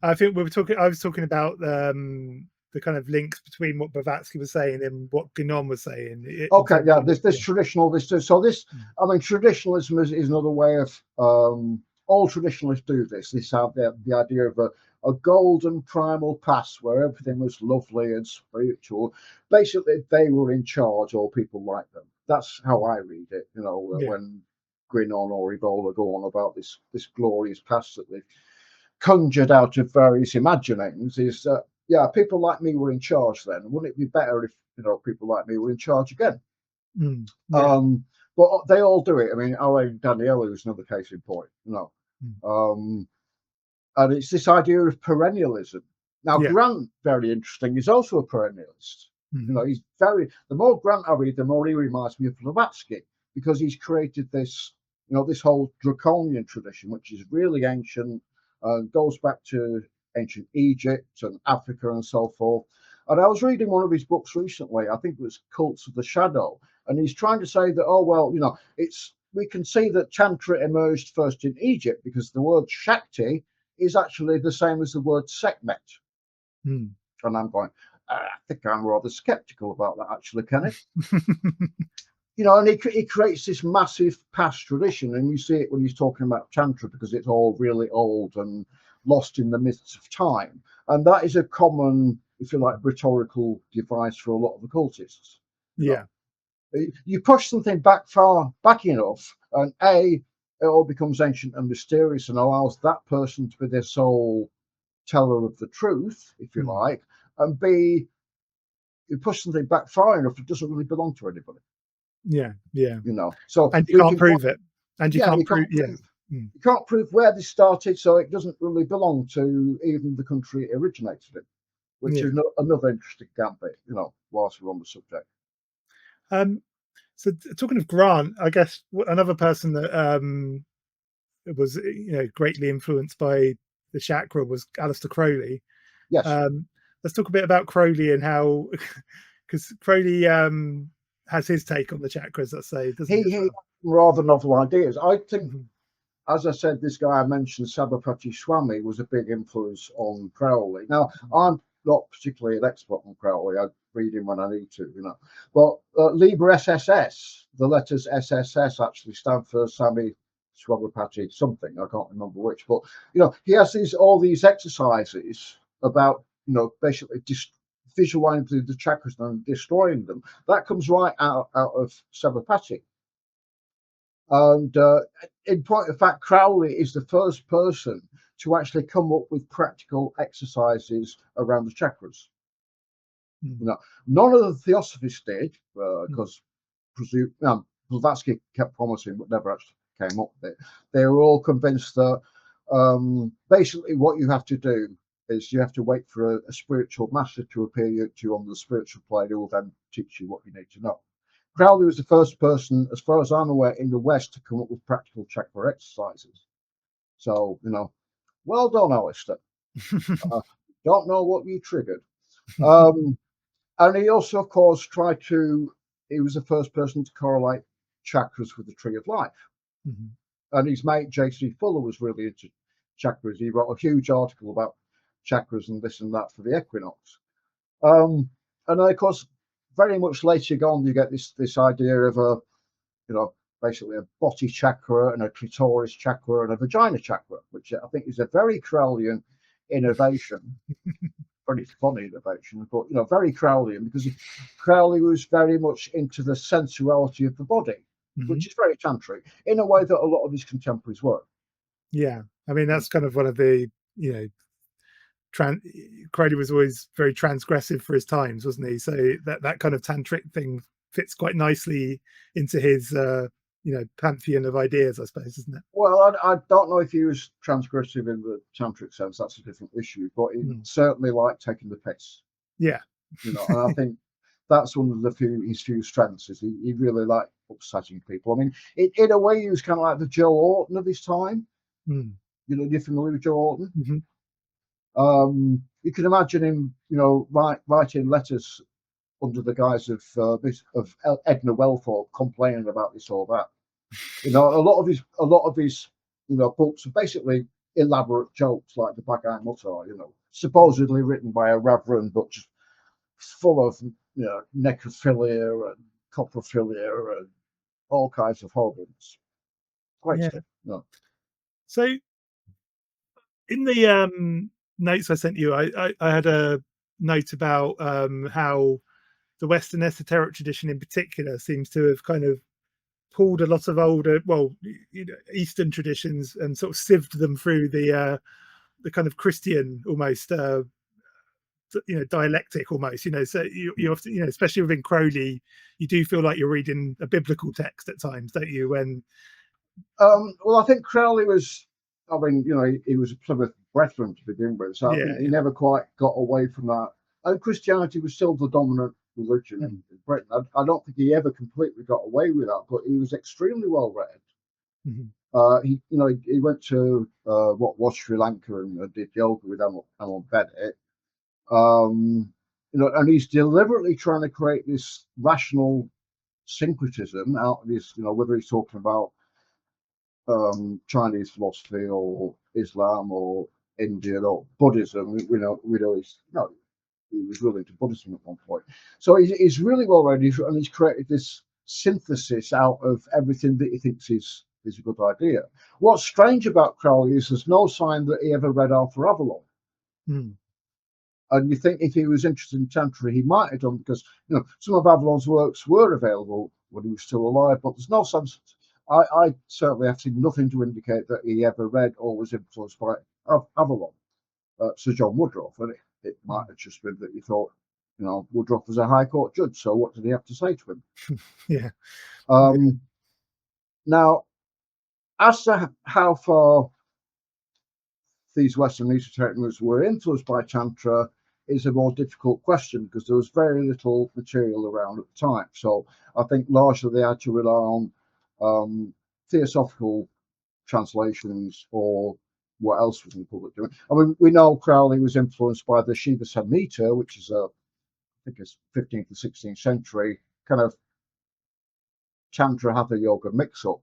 I think we were talking. I was talking about the kind of links between what Blavatsky was saying and what Guénon was saying. Okay, yeah, this traditional, so this, I mean, traditionalism is another way of, all traditionalists do this. They have the idea of a golden primal past where everything was lovely and spiritual. Basically, they were in charge, or people like them. That's how I read it, you know, when Guénon or Ebola go on about this glorious past that they've conjured out of various imaginings, is yeah, people like me were in charge then. Wouldn't it be better if, you know, people like me were in charge again? But they all do it. I mean, Alain Daniela is another case in point, you know. And it's this idea of perennialism. Now, Grant, very interesting, is also a perennialist. You know, he's the more Grant I read, the more he reminds me of Blavatsky, because he's created this, you know, this whole draconian tradition, which is really ancient, goes back to ancient Egypt and Africa and so forth. And I was reading one of his books recently, I think it was Cults of the Shadow, and he's trying to say that, oh, well, you know, we can see that Tantra emerged first in Egypt because the word Shakti is actually the same as the word Sekhmet. And I'm going, I think I'm rather skeptical about that, actually, Kenneth. You know, and he creates this massive past tradition, and you see it when he's talking about Tantra, because it's all really old and lost in the mists of time. And that is a common, if you like, rhetorical device for a lot of occultists. Yeah. You push something back far back enough, and A, it all becomes ancient and mysterious and allows that person to be their sole teller of the truth, if you like. And B, you push something back far enough, it doesn't really belong to anybody. Yeah. You know, so and you can't prove it, and you can't prove. You can't prove where this started, so it doesn't really belong to even the country it originated in, which is another interesting gambit, you know, whilst we're on the subject. So talking of Grant, I guess another person that was, you know, greatly influenced by the chakra was Aleister Crowley. Yes. Let's talk a bit about Crowley and how, because Crowley has his take on the chakras, let's say, doesn't he? He had rather novel ideas. I think, as I said, this guy I mentioned, Sabapati Swami, was a big influence on Crowley. Now, I'm not particularly an expert on Crowley. I read him when I need to, But Liber SSS, the letters SSS actually stand for Sami Swabapati something. I can't remember which. But, he has all these exercises about, basically visualizing the chakras and destroying them. That comes right out of Sabapati. And in point of fact, Crowley is the first person to actually come up with practical exercises around the chakras. None of the Theosophists did, because Blavatsky kept promising, but never actually came up with it. They were all convinced that basically what you have to do is you have to wait for a spiritual master to appear to you on the spiritual plane who will then teach you what you need to know. Crowley was the first person, as far as I'm aware, in the West to come up with practical chakra exercises. So, well done, Alistair. Don't know what you triggered. And he also, of course, he was the first person to correlate chakras with the tree of life. And his mate, J.C. Fuller, was really into chakras. He wrote a huge article about chakras and this and that for the equinox. And then, of course, very much later on, you get this idea of basically a body chakra and a clitoris chakra and a vagina chakra, which I think is a very Crowleyan innovation. Very funny innovation, but very Crowleyan, because Crowley was very much into the sensuality of the body, which is very tantric in a way that a lot of his contemporaries were. Yeah, I mean that's kind of one of the Crowley was always very transgressive for his times, wasn't he? So that kind of tantric thing fits quite nicely into his pantheon of ideas, I suppose, isn't it? Well, I don't know if he was transgressive in the tantric sense. That's a different issue, but he certainly liked taking the piss. Yeah, and I think that's one of his few strengths, is he really liked upsetting people. I mean, in a way, he was kind of like the Joe Orton of his time. You're familiar with Joe Orton? You can imagine him, writing letters under the guise of Edna Wellthorpe, complaining about this or that. A lot of his books are basically elaborate jokes like the Bhagavad Gita, supposedly written by a reverend, but just full of necrophilia and coprophilia and all kinds of horrors. Great stuff. So in the notes I sent you, I had a note about how the Western Esoteric Tradition in particular seems to have kind of pulled a lot of older, Eastern traditions and sort of sieved them through the kind of Christian almost, dialectic almost. So you often, especially within Crowley, you do feel like you're reading a biblical text at times, don't you? When well, I think Crowley was. I mean, he was a Plymouth Brethren to begin with, so I think he never quite got away from that. And Christianity was still the dominant religion in Britain. I don't think he ever completely got away with that, but he was extremely well read. He went to what was Sri Lanka and did yoga with Alan Bennett. And he's deliberately trying to create this rational syncretism out of this. Whether he's talking about Chinese philosophy or Islam or Indian or Buddhism, he was really into Buddhism at one point. So he's really well read, and he's created this synthesis out of everything that he thinks is a good idea. What's strange about Crowley is there's no sign that he ever read Arthur Avalon. And you think if he was interested in Tantra, he might have done, because some of Avalon's works were available when he was still alive, but there's no sense. I certainly have seen nothing to indicate that he ever read or was influenced by Avalon. Sir John Woodroffe, and it might have just been that he thought, Woodroffe was a High Court judge, so what did he have to say to him? Now, as to how far these Western esoteric movements were influenced by Tantra is a more difficult question, because there was very little material around at the time. So I think largely they had to rely on Theosophical translations or what else was in the public domain. I mean, we know Crowley was influenced by the Shiva Samhita, which is a think it's 15th to 16th century, kind of Tantra Hatha Yoga mix-up,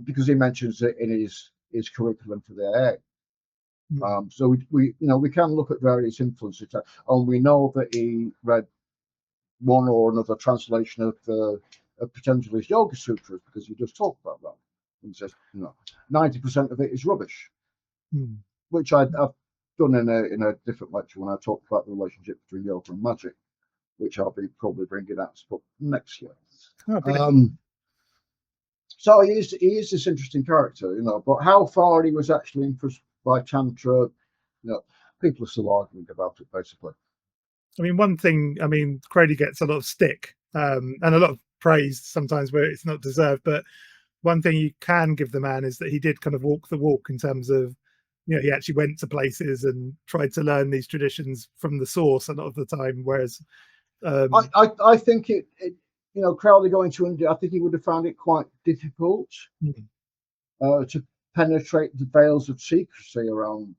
because he mentions it in his curriculum for the AA. So we can look at various influences, and we know that he read one or another translation of the Patanjali's Yoga Sutras, because he just talked about that. And says 90% of it is rubbish, which I've done in a different lecture when I talked about the relationship between yoga and magic, which I'll be probably bringing out next year. So he is this interesting character, but how far he was actually influenced by Tantra, people are still arguing about it, basically. I mean, one thing, Crowley gets a lot of stick and a lot of praise sometimes where it's not deserved, but one thing you can give the man is that he did kind of walk the walk in terms of, he actually went to places and tried to learn these traditions from the source a lot of the time, whereas I think it Crowley going to India, I think he would have found it quite difficult to penetrate the veils of secrecy around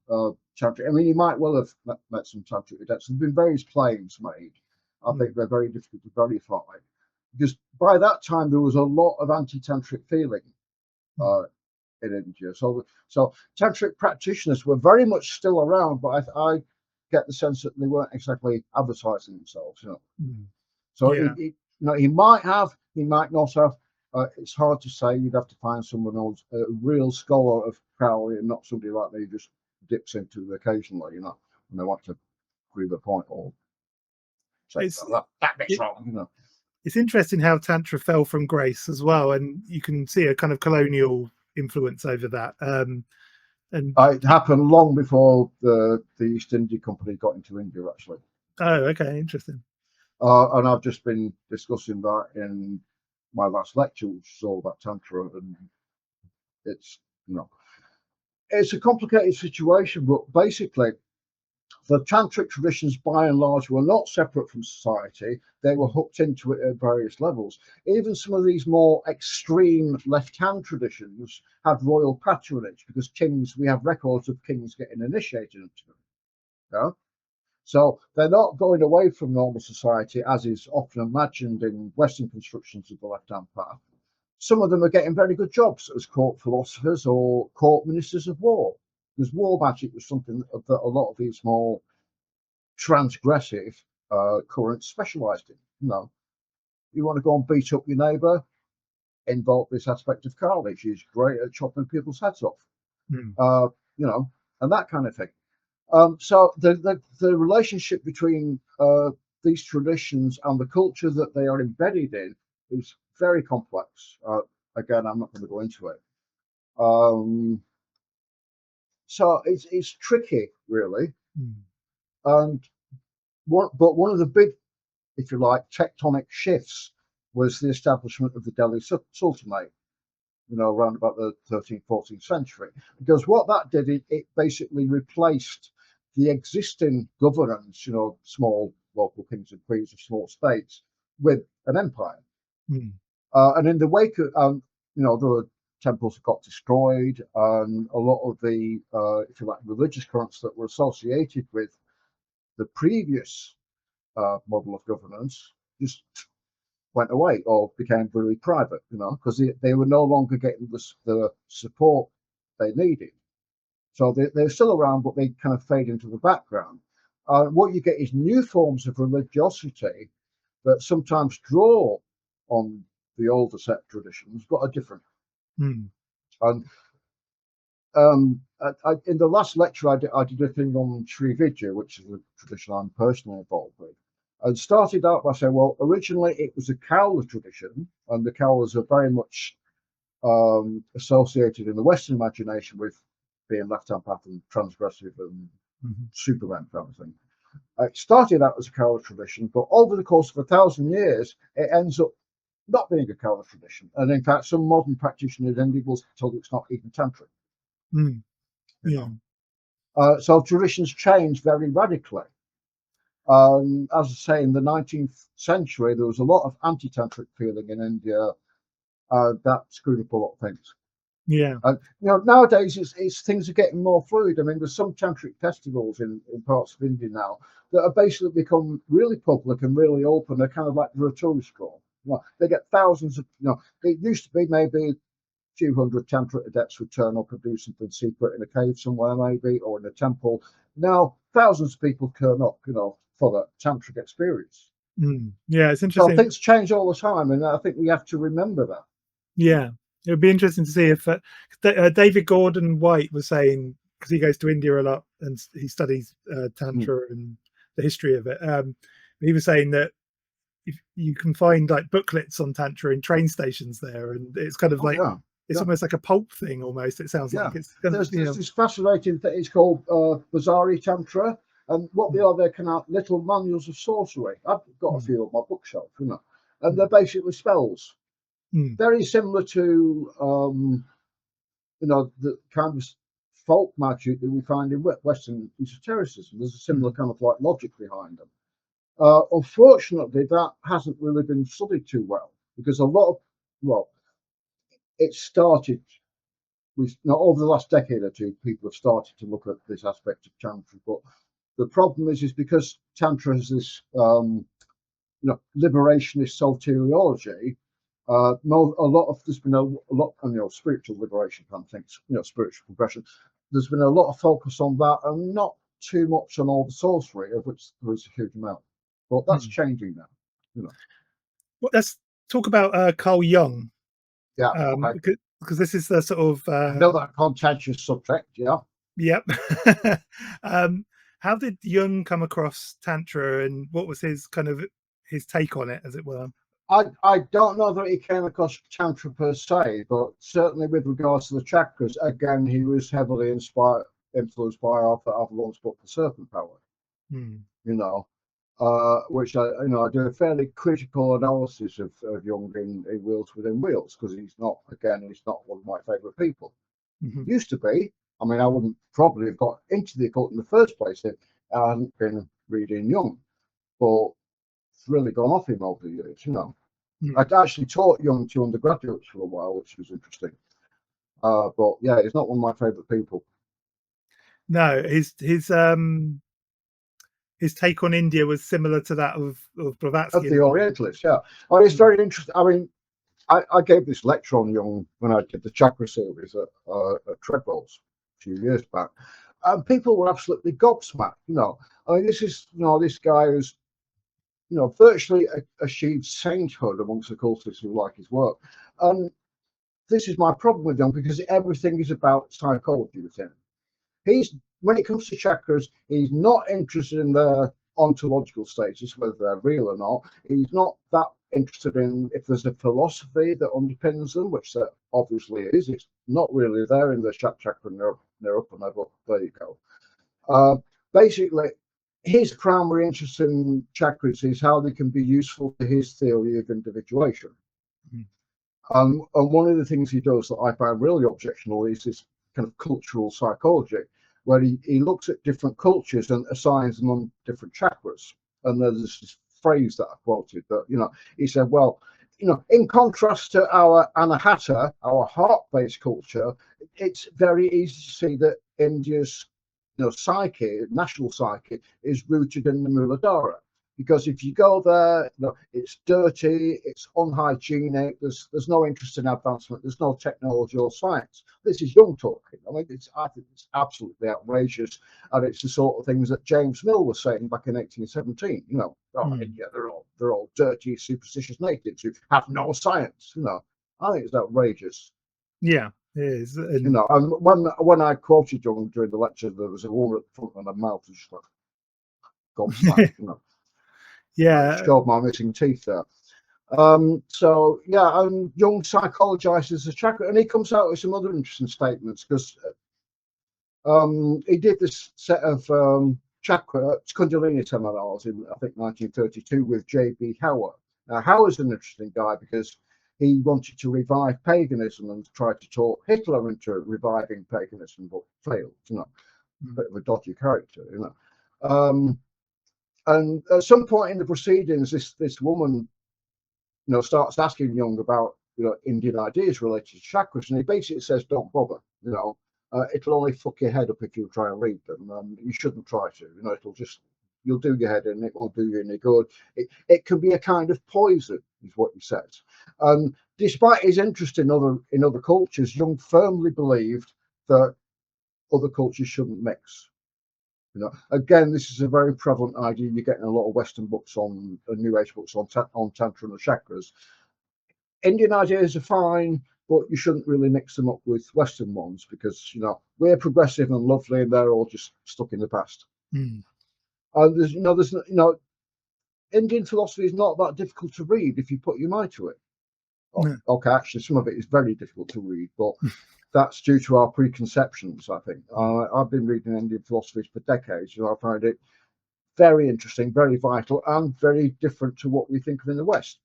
Tantra. I mean, he might well have met some Tantric adepts. There's been various claims made. I think they're very difficult to verify, because by that time there was a lot of anti-Tantric feeling in India. So Tantric practitioners were very much still around, but I get the sense that they weren't exactly advertising themselves. So he might have, he might not have. It's hard to say. You'd have to find someone who's a real scholar of Crowley and not somebody like me who just dips into it occasionally, when they want to prove a point or say that bit's wrong. It's interesting how Tantra fell from grace as well, and you can see a kind of colonial influence over that. And it happened long before the East India Company got into India, actually. Oh, okay, interesting. And I've just been discussing that in my last lecture, which is all about Tantra, and it's it's a complicated situation, but basically the Tantric traditions by and large were not separate from society. They were hooked into it at various levels. Even some of these more extreme left-hand traditions had royal patronage, because we have records of kings getting initiated into them. So they're not going away from normal society, as is often imagined in Western constructions of the left-hand path. Some of them are getting very good jobs as court philosophers or court ministers of war, because war magic was something that a lot of these more transgressive currents specialised in. You want to go and beat up your neighbour, invoke this aspect of Crowley. She's great at chopping people's heads off, and that kind of thing. So the relationship between these traditions and the culture that they are embedded in is very complex. Again, I'm not going to go into it. So it's tricky, really. And one of the big, if you like, tectonic shifts was the establishment of the Delhi Sultanate, around about the 13th, 14th century. Because what that did, it basically replaced the existing governance, small local kings and queens of small states, with an empire. And in the wake of, the temples got destroyed, and a lot of the, if you like, religious currents that were associated with the previous model of governance just went away or became really private, because they were no longer getting the support they needed. So they're still around, but they kind of fade into the background. What you get is new forms of religiosity that sometimes draw on the older set traditions, but are different. And in the last lecture, I did a thing on Sri Vidya, which is a tradition I'm personally involved with. And started out by saying, well, originally it was a Kaula tradition, and the Kaulas are very much associated in the Western imagination with being left-hand path and transgressive and Superman kind of thing. It started out as a Kaula tradition, but over the course of 1,000 years, it ends up not being a Kaula tradition. And in fact, some modern practitioners will tell you it's not even Tantric. So traditions change very radically. As I say, in the 19th century, there was a lot of anti-Tantric feeling in India that screwed up a lot of things. Yeah. And nowadays it's things are getting more fluid. I mean, there's some tantric festivals in parts of India now that have basically become really public and really open. They're kind of like the tourist school. They get thousands of. It used to be maybe a few hundred tantric adepts would turn up and do something secret in a cave somewhere, maybe, or in a temple. Now thousands of people turn up, for that tantric experience. Yeah, it's So interesting. things change all the time, and I think we have to remember that. Yeah, it would be interesting to see if David Gordon White was saying, because he goes to India a lot and he studies Tantra and the history of it. He was saying that if you can find like booklets on Tantra in train stations there, and it's kind of it's almost like a pulp thing almost. It sounds like it's kind there's this fascinating thing. It's called Bazari Tantra, and what they are, they're kind of little manuals of sorcery. I've got a few on my bookshelf, and they're basically spells. Very similar to the kind of folk magic that we find in Western Esotericism. There's a similar kind of like logic behind them. Unfortunately, that hasn't really been studied too well, because a lot of it started over the last decade or two, people have started to look at this aspect of Tantra, but the problem is because Tantra is this liberationist soteriology. There's been a lot spiritual liberation kind of things, spiritual progression. There's been a lot of focus on that, and not too much on all the sorcery, of which there is a huge amount. But that's changing now. Well, let's talk about Carl Jung. Yeah, okay. Because this is the sort of another contentious subject. Yeah. Yep. How did Jung come across Tantra, and what was his take on it, as it were? I don't know that he came across Tantra per se, but certainly with regards to the chakras, again, he was heavily influenced by Arthur Avalon's book, The Serpent Power. Which I do a fairly critical analysis of Jung in Wheels Within Wheels, because he's not one of my favourite people. Used to be. I mean, I wouldn't probably have got into the occult in the first place if I hadn't been reading Jung, but it's really gone off him over the years. I'd actually taught Jung to undergraduates for a while, which was interesting. But yeah, he's not one of my favourite people. No, his take on India was similar to that of Blavatsky. Of the Orientalist, yeah. Oh, it's very interesting. I mean, I gave this lecture on Jung when I did the Chakra series at Treadwell's a few years back, and people were absolutely gobsmacked. I mean, this is this guy who's virtually achieved sainthood amongst occultists who like his work. And this is my problem with Jung, because everything is about psychology with him. When it comes to chakras, he's not interested in their ontological status, whether they're real or not. He's not that interested in if there's a philosophy that underpins them, which there obviously is. It's not really there in the chakra upper level. There you go. Basically, his primary interest in chakras is how they can be useful to his theory of individuation. And one of the things he does that I find really objectionable is this kind of cultural psychology, where he looks at different cultures and assigns them on different chakras. And there's this phrase that I quoted that, he said, well, in contrast to our Anahata, our heart-based culture, it's very easy to see that India's psyche, national psyche, is rooted in the Muladhara. Because if you go there, it's dirty, it's unhygienic, there's no interest in advancement, there's no technology or science. This is Jung talking. I mean, I think it's absolutely outrageous, and it's the sort of things that James Mill was saying back in 1817. India, they're all dirty, superstitious natives who have no science. I think it's outrageous. Yeah, it is. And when I quoted Jung during the lecture, there was a woman at the front of my mouth, just like, gobsmacked, Yeah, showed my missing teeth there. So yeah, and Jung psychologizes the chakra, and he comes out with some other interesting statements, because he did this set of chakra Kundalini seminars in, I think, 1932 with J.B. Hauer. Now, Hauer's an interesting guy because he wanted to revive paganism and tried to talk Hitler into reviving paganism, but failed. A bit of a dodgy character, And at some point in the proceedings, this woman, starts asking Jung about Indian ideas related to chakras, and he basically says, don't bother. It'll only fuck your head up if you try and read them. You shouldn't try to. You'll do your head in, it won't do you any good. It can be a kind of poison, is what he says. Despite his interest in other cultures, Jung firmly believed that other cultures shouldn't mix. Again, this is a very prevalent idea. You're getting a lot of Western books on New Age books on Tantra and the Chakras. Indian ideas are fine, but you shouldn't really mix them up with Western ones because we're progressive and lovely, and they're all just stuck in the past. And there's Indian philosophy is not that difficult to read if you put your mind to it. Okay, actually, some of it is very difficult to read, but that's due to our preconceptions, I think. I've been reading Indian philosophy for decades, and I find it very interesting, very vital, and very different to what we think of in the West,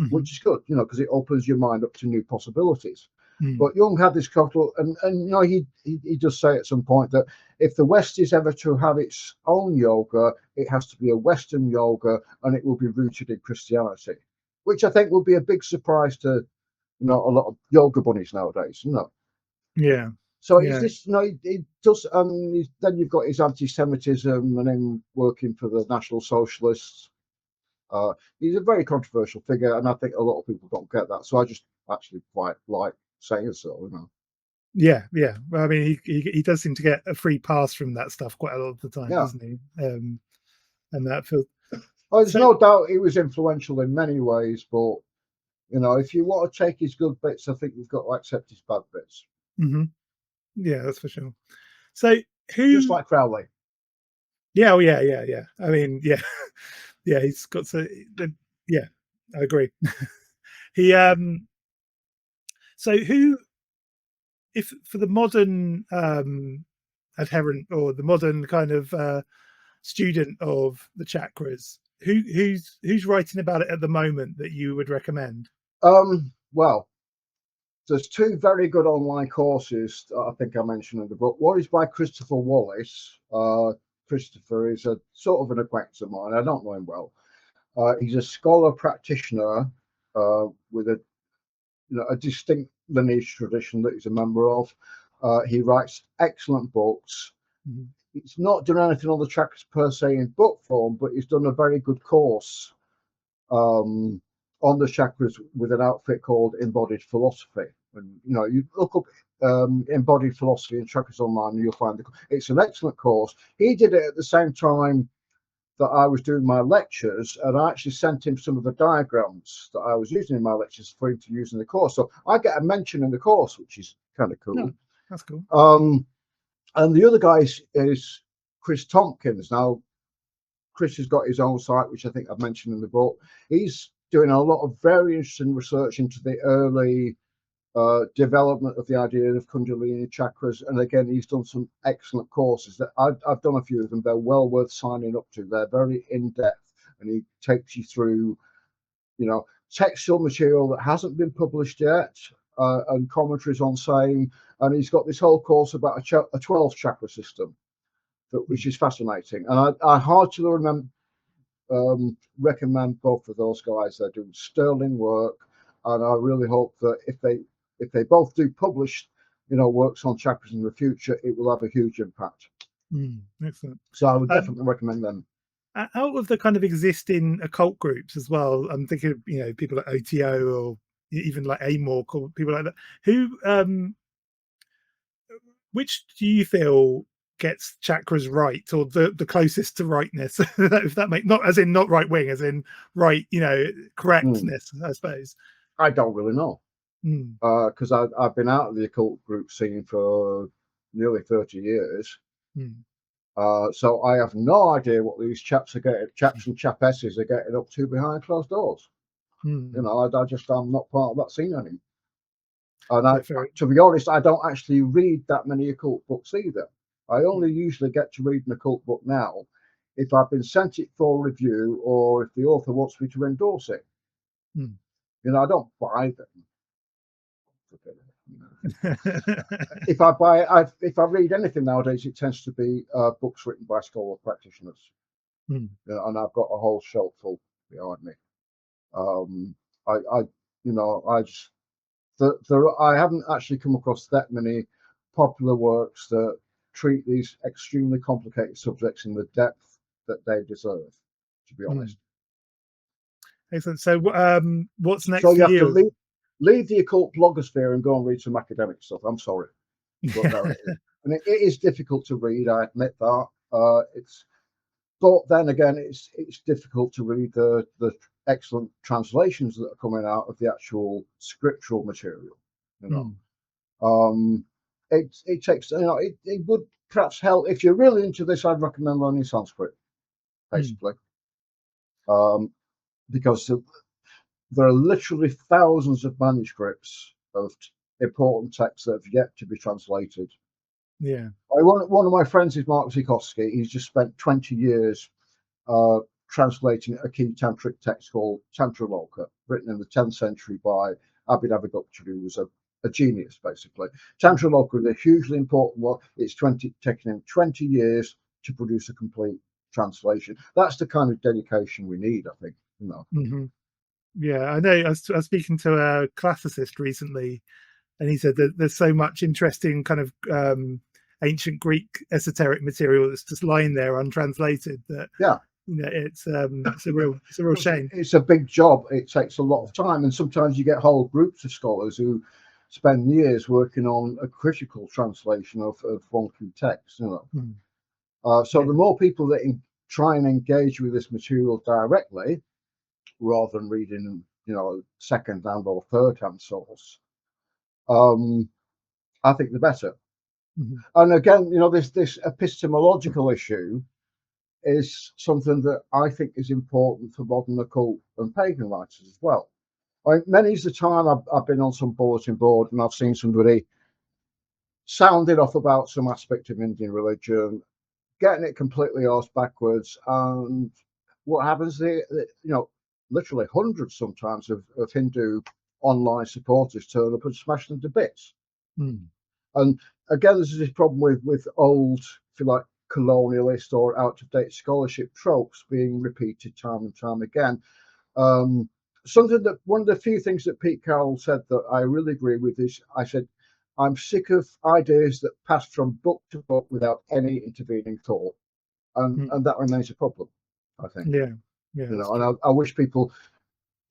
which is good, because it opens your mind up to new possibilities. But Jung had this couple, and he does say at some point that if the West is ever to have its own yoga, it has to be a Western yoga, and it will be rooted in Christianity, which I think will be a big surprise to a lot of yoga bunnies nowadays. Yeah. So it's this, it does. Then you've got his anti-Semitism, and then working for the National Socialists. He's a very controversial figure, and I think a lot of people don't get that. So I just actually quite like saying so. Yeah. Well, I mean, he does seem to get a free pass from that stuff quite a lot of the time, doesn't he? And that feels. There's no doubt he was influential in many ways, but if you want to take his good bits, I think you've got to accept his bad bits. Yeah, that's for sure. So just like Crowley. Yeah, I mean, yeah, he's got so. Yeah, I agree. He So who, if for the modern adherent or the modern kind of student of the chakras, who's writing about it at the moment that you would recommend? Well, there's two very good online courses that I think I mentioned in the book. One is by Christopher Wallace. Christopher is a sort of an acquaintance of mine. I don't know him well. He's a scholar practitioner with a distinct lineage tradition that he's a member of. He writes excellent books. He's not done anything on the chakras per se in book form, but he's done a very good course on the chakras with an outfit called Embodied Philosophy. And you look up Embodied Philosophy and Chakras online, and you'll find it's an excellent course. He did it at the same time that I was doing my lectures, and I actually sent him some of the diagrams that I was using in my lectures for him to use in the course. So I get a mention in the course, which is kind of cool. No, that's cool. And the other guy is Chris Tompkins. Now, Chris has got his own site, which I think I've mentioned in the book. He's doing a lot of very interesting research into the early development of the idea of Kundalini chakras, and again, he's done some excellent courses that I've done a few of them. They're well worth signing up to. They're very in depth, and he takes you through, textual material that hasn't been published yet, and commentaries on same. And he's got this whole course about a 12 chakra system, which is fascinating. And I heartily recommend both of those guys. They're doing sterling work, and I really hope that if they both do publish, works on chakras in the future, it will have a huge impact. Excellent. So I would definitely recommend them. Out of the kind of existing occult groups as well, I'm thinking of, people like OTO or even like Amor, people like that. Who, which do you feel gets chakras right, or the closest to rightness? If that makes, not as in not right wing, as in right, correctness, I suppose. I don't really know. Because I've been out of the occult group scene for nearly 30 years. So I have no idea what these chaps and chapesses are getting up to behind closed doors. I'm not part of that scene anymore. And to be honest, I don't actually read that many occult books either. I only usually get to read an occult book now if I've been sent it for review or if the author wants me to endorse it. I don't buy them. If I read anything nowadays, it tends to be books written by scholar practitioners, and I've got a whole shelf full behind me. I haven't actually come across that many popular works that treat these extremely complicated subjects in the depth that they deserve, to be honest. Excellent. So what's next So for you have you? to leave the occult blogosphere and go and read some academic stuff. I'm sorry, but no, and it is difficult to read. I admit that. But then again, it's difficult to read the excellent translations that are coming out of the actual scriptural material. It takes, it would perhaps help if you're really into this. I'd recommend learning Sanskrit, basically, because there are literally thousands of manuscripts of important texts that have yet to be translated. Yeah. One of my friends is Mark Zikowski. He's just spent 20 years translating a key tantric text called Tantra Loka, written in the 10th century by Abhidhamma, who was a genius, basically. Tantra Loka is a hugely important one. It's taken him 20 years to produce a complete translation. That's the kind of dedication we need, I think. Yeah, I know. I was speaking to a classicist recently, and he said that there's so much interesting kind of ancient Greek esoteric material that's just lying there untranslated that it's a real shame. It's a big job. It takes a lot of time, and sometimes you get whole groups of scholars who spend years working on a critical translation of one key text. So the more people that try and engage with this material directly, rather than reading, second-hand or third-hand source, I think the better. And again, this epistemological issue is something that I think is important for modern occult and pagan writers as well. Many's the time I've been on some bulletin board and I've seen somebody sounding off about some aspect of Indian religion, getting it completely arse backwards, and what happens? Literally hundreds sometimes of Hindu online supporters turn up and smash them to bits. And again, there's this problem with old, if you like, colonialist or out-of-date scholarship tropes being repeated time and time again. Something that one of the few things that Pete Carroll said that I really agree with is, I said, I'm sick of ideas that pass from book to book without any intervening thought, and that remains a problem, I think. And I wish people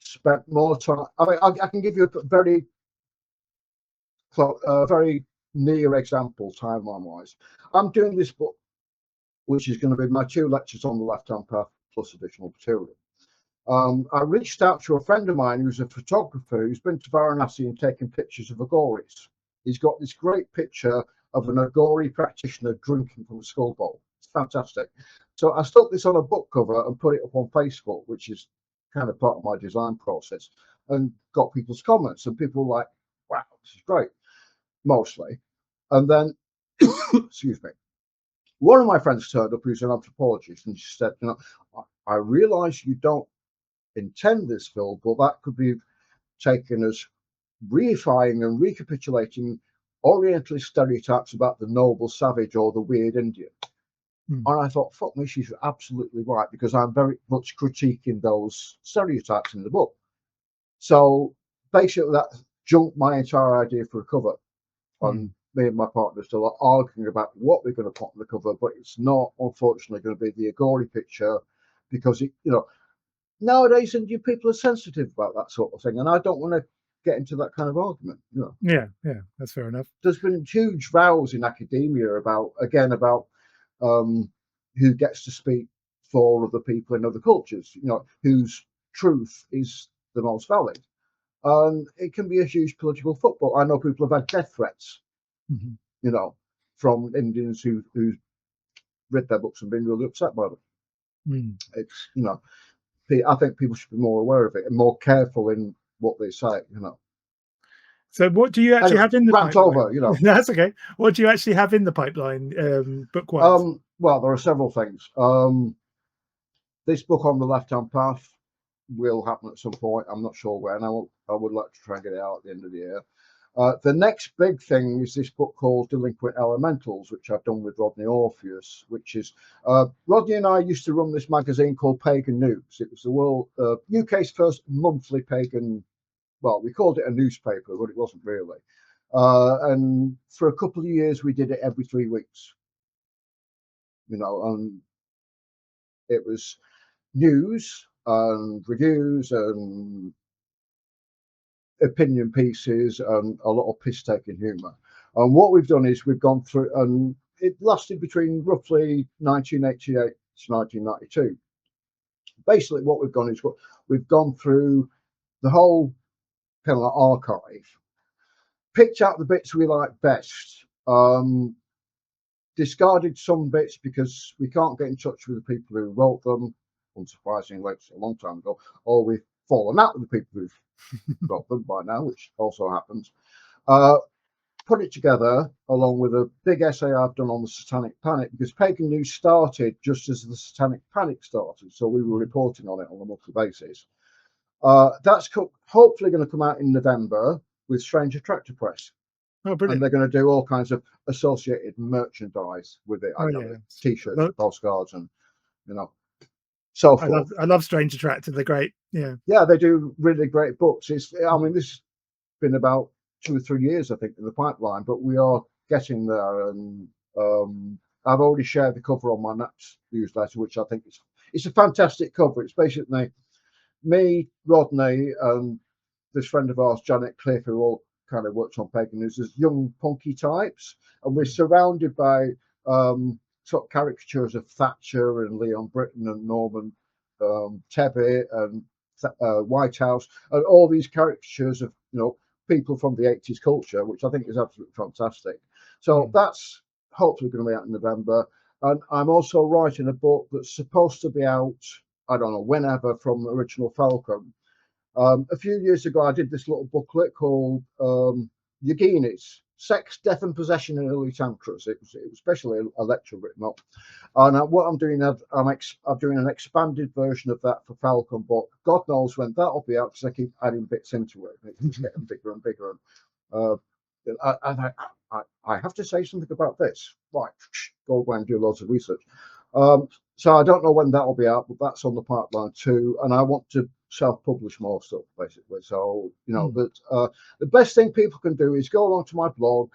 spent more time. I mean, I can give you a very near example timeline-wise. I'm doing this book, which is going to be my 2 lectures on the left-hand path plus additional material. I reached out to a friend of mine who's a photographer who's been to Varanasi and taken pictures of Aghoris. He's got this great picture of an Aghori practitioner drinking from a skull bowl. It's fantastic. So I stuck this on a book cover and put it up on Facebook, which is kind of part of my design process, and got people's comments. And people were like, wow, this is great, mostly. And then, excuse me, one of my friends turned up who's an anthropologist, and she said, I realize you don't intend this, Phil, but that could be taken as reifying and recapitulating Orientalist stereotypes about the noble savage or the weird Indian. And I thought, fuck me, she's absolutely right, because I'm very much critiquing those stereotypes in the book. So basically that junked my entire idea for a cover. And me and my partner still are arguing about what we're going to put on the cover, but it's not, unfortunately, going to be the Aghori picture, because nowadays Indian people are sensitive about that sort of thing, and I don't want to get into that kind of argument. Yeah, that's fair enough. There's been huge rows in academia about who gets to speak for other people in other cultures, whose truth is the most valid. And it can be a huge political football. I know people have had death threats, from Indians who read their books and been really upset by them. It's, I think people should be more aware of it and more careful in what they say, So what do you actually have in the pipeline? Over, That's okay. What do you actually have in the pipeline, book-wise? Well, there are several things. This book on the left-hand path will happen at some point. I'm not sure when. I would like to try and get it out at the end of the year. The next big thing is this book called Delinquent Elementals, which I've done with Rodney Orpheus, which is Rodney and I used to run this magazine called Pagan News. It was the UK's first monthly pagan well, we called it a newspaper, but it wasn't really. And for a couple of years, we did it every 3 weeks. And it was news and reviews and opinion pieces and a lot of piss-taking humour. And what we've done is we've gone through, and it lasted between roughly 1988 to 1992. Basically, what we've done is we've gone through the whole kind of archive, picked out the bits we like best, discarded some bits because we can't get in touch with the people who wrote them, unsurprisingly, it's a long time ago, or we've fallen out with the people who've wrote them by now, which also happens. Put it together along with a big essay I've done on the Satanic Panic, because Pagan News started just as the Satanic Panic started, so we were reporting on it on a monthly basis. That's hopefully going to come out in November with Strange Attractor Press. Oh, brilliant. And they're going to do all kinds of associated merchandise with it. T-shirts, postcards, and so forth. I love Strange Attractor. They're great. Yeah. Yeah, they do really great books. This has been about 2 or 3 years, I think, in the pipeline, but we are getting there. And I've already shared the cover on my Naps newsletter, which I think it's a fantastic cover. It's basically me, Rodney, and this friend of ours, Janet Cliff, who all kind of works on Pagan News as young punky types, and we're surrounded by sort of caricatures of Thatcher and Leon Britton and Norman Tebbit and Whitehouse, and all these caricatures of people from the 80s culture, which I think is absolutely fantastic. So that's hopefully going to be out in November. And I'm also writing a book that's supposed to be out, I don't know, whenever, from the original Falcon. A few years ago, I did this little booklet called Yoginis, Sex, Death and Possession in Early Tantras. It was especially a lecture written up. And what I'm doing, I'm doing an expanded version of that for Falcon, but God knows when that'll be out, because I keep adding bits into it. It keeps getting bigger and bigger. I have to say something about this. Right, go away and do loads of research. So I don't know when that'll be out, but that's on the pipeline too. And I want to self-publish more stuff, basically. So but the best thing people can do is go along to my blog,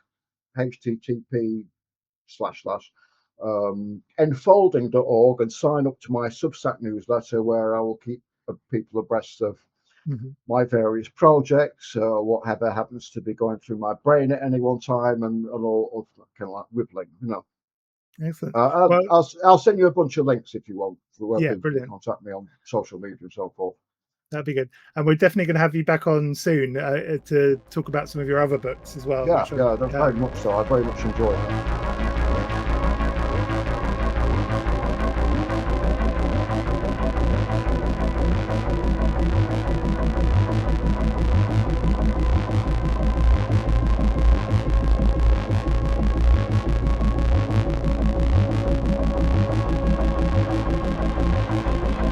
http://enfolding.org, and sign up to my Substack newsletter, where I will keep people abreast of my various projects, whatever happens to be going through my brain at any one time, and all kind of like wibbling, Excellent. I'll send you a bunch of links if you want, for where people brilliant. can contact me on social media and so forth. That'd be good. And we're definitely going to have you back on soon to talk about some of your other books as well. Yeah, very much so. I very much enjoy it.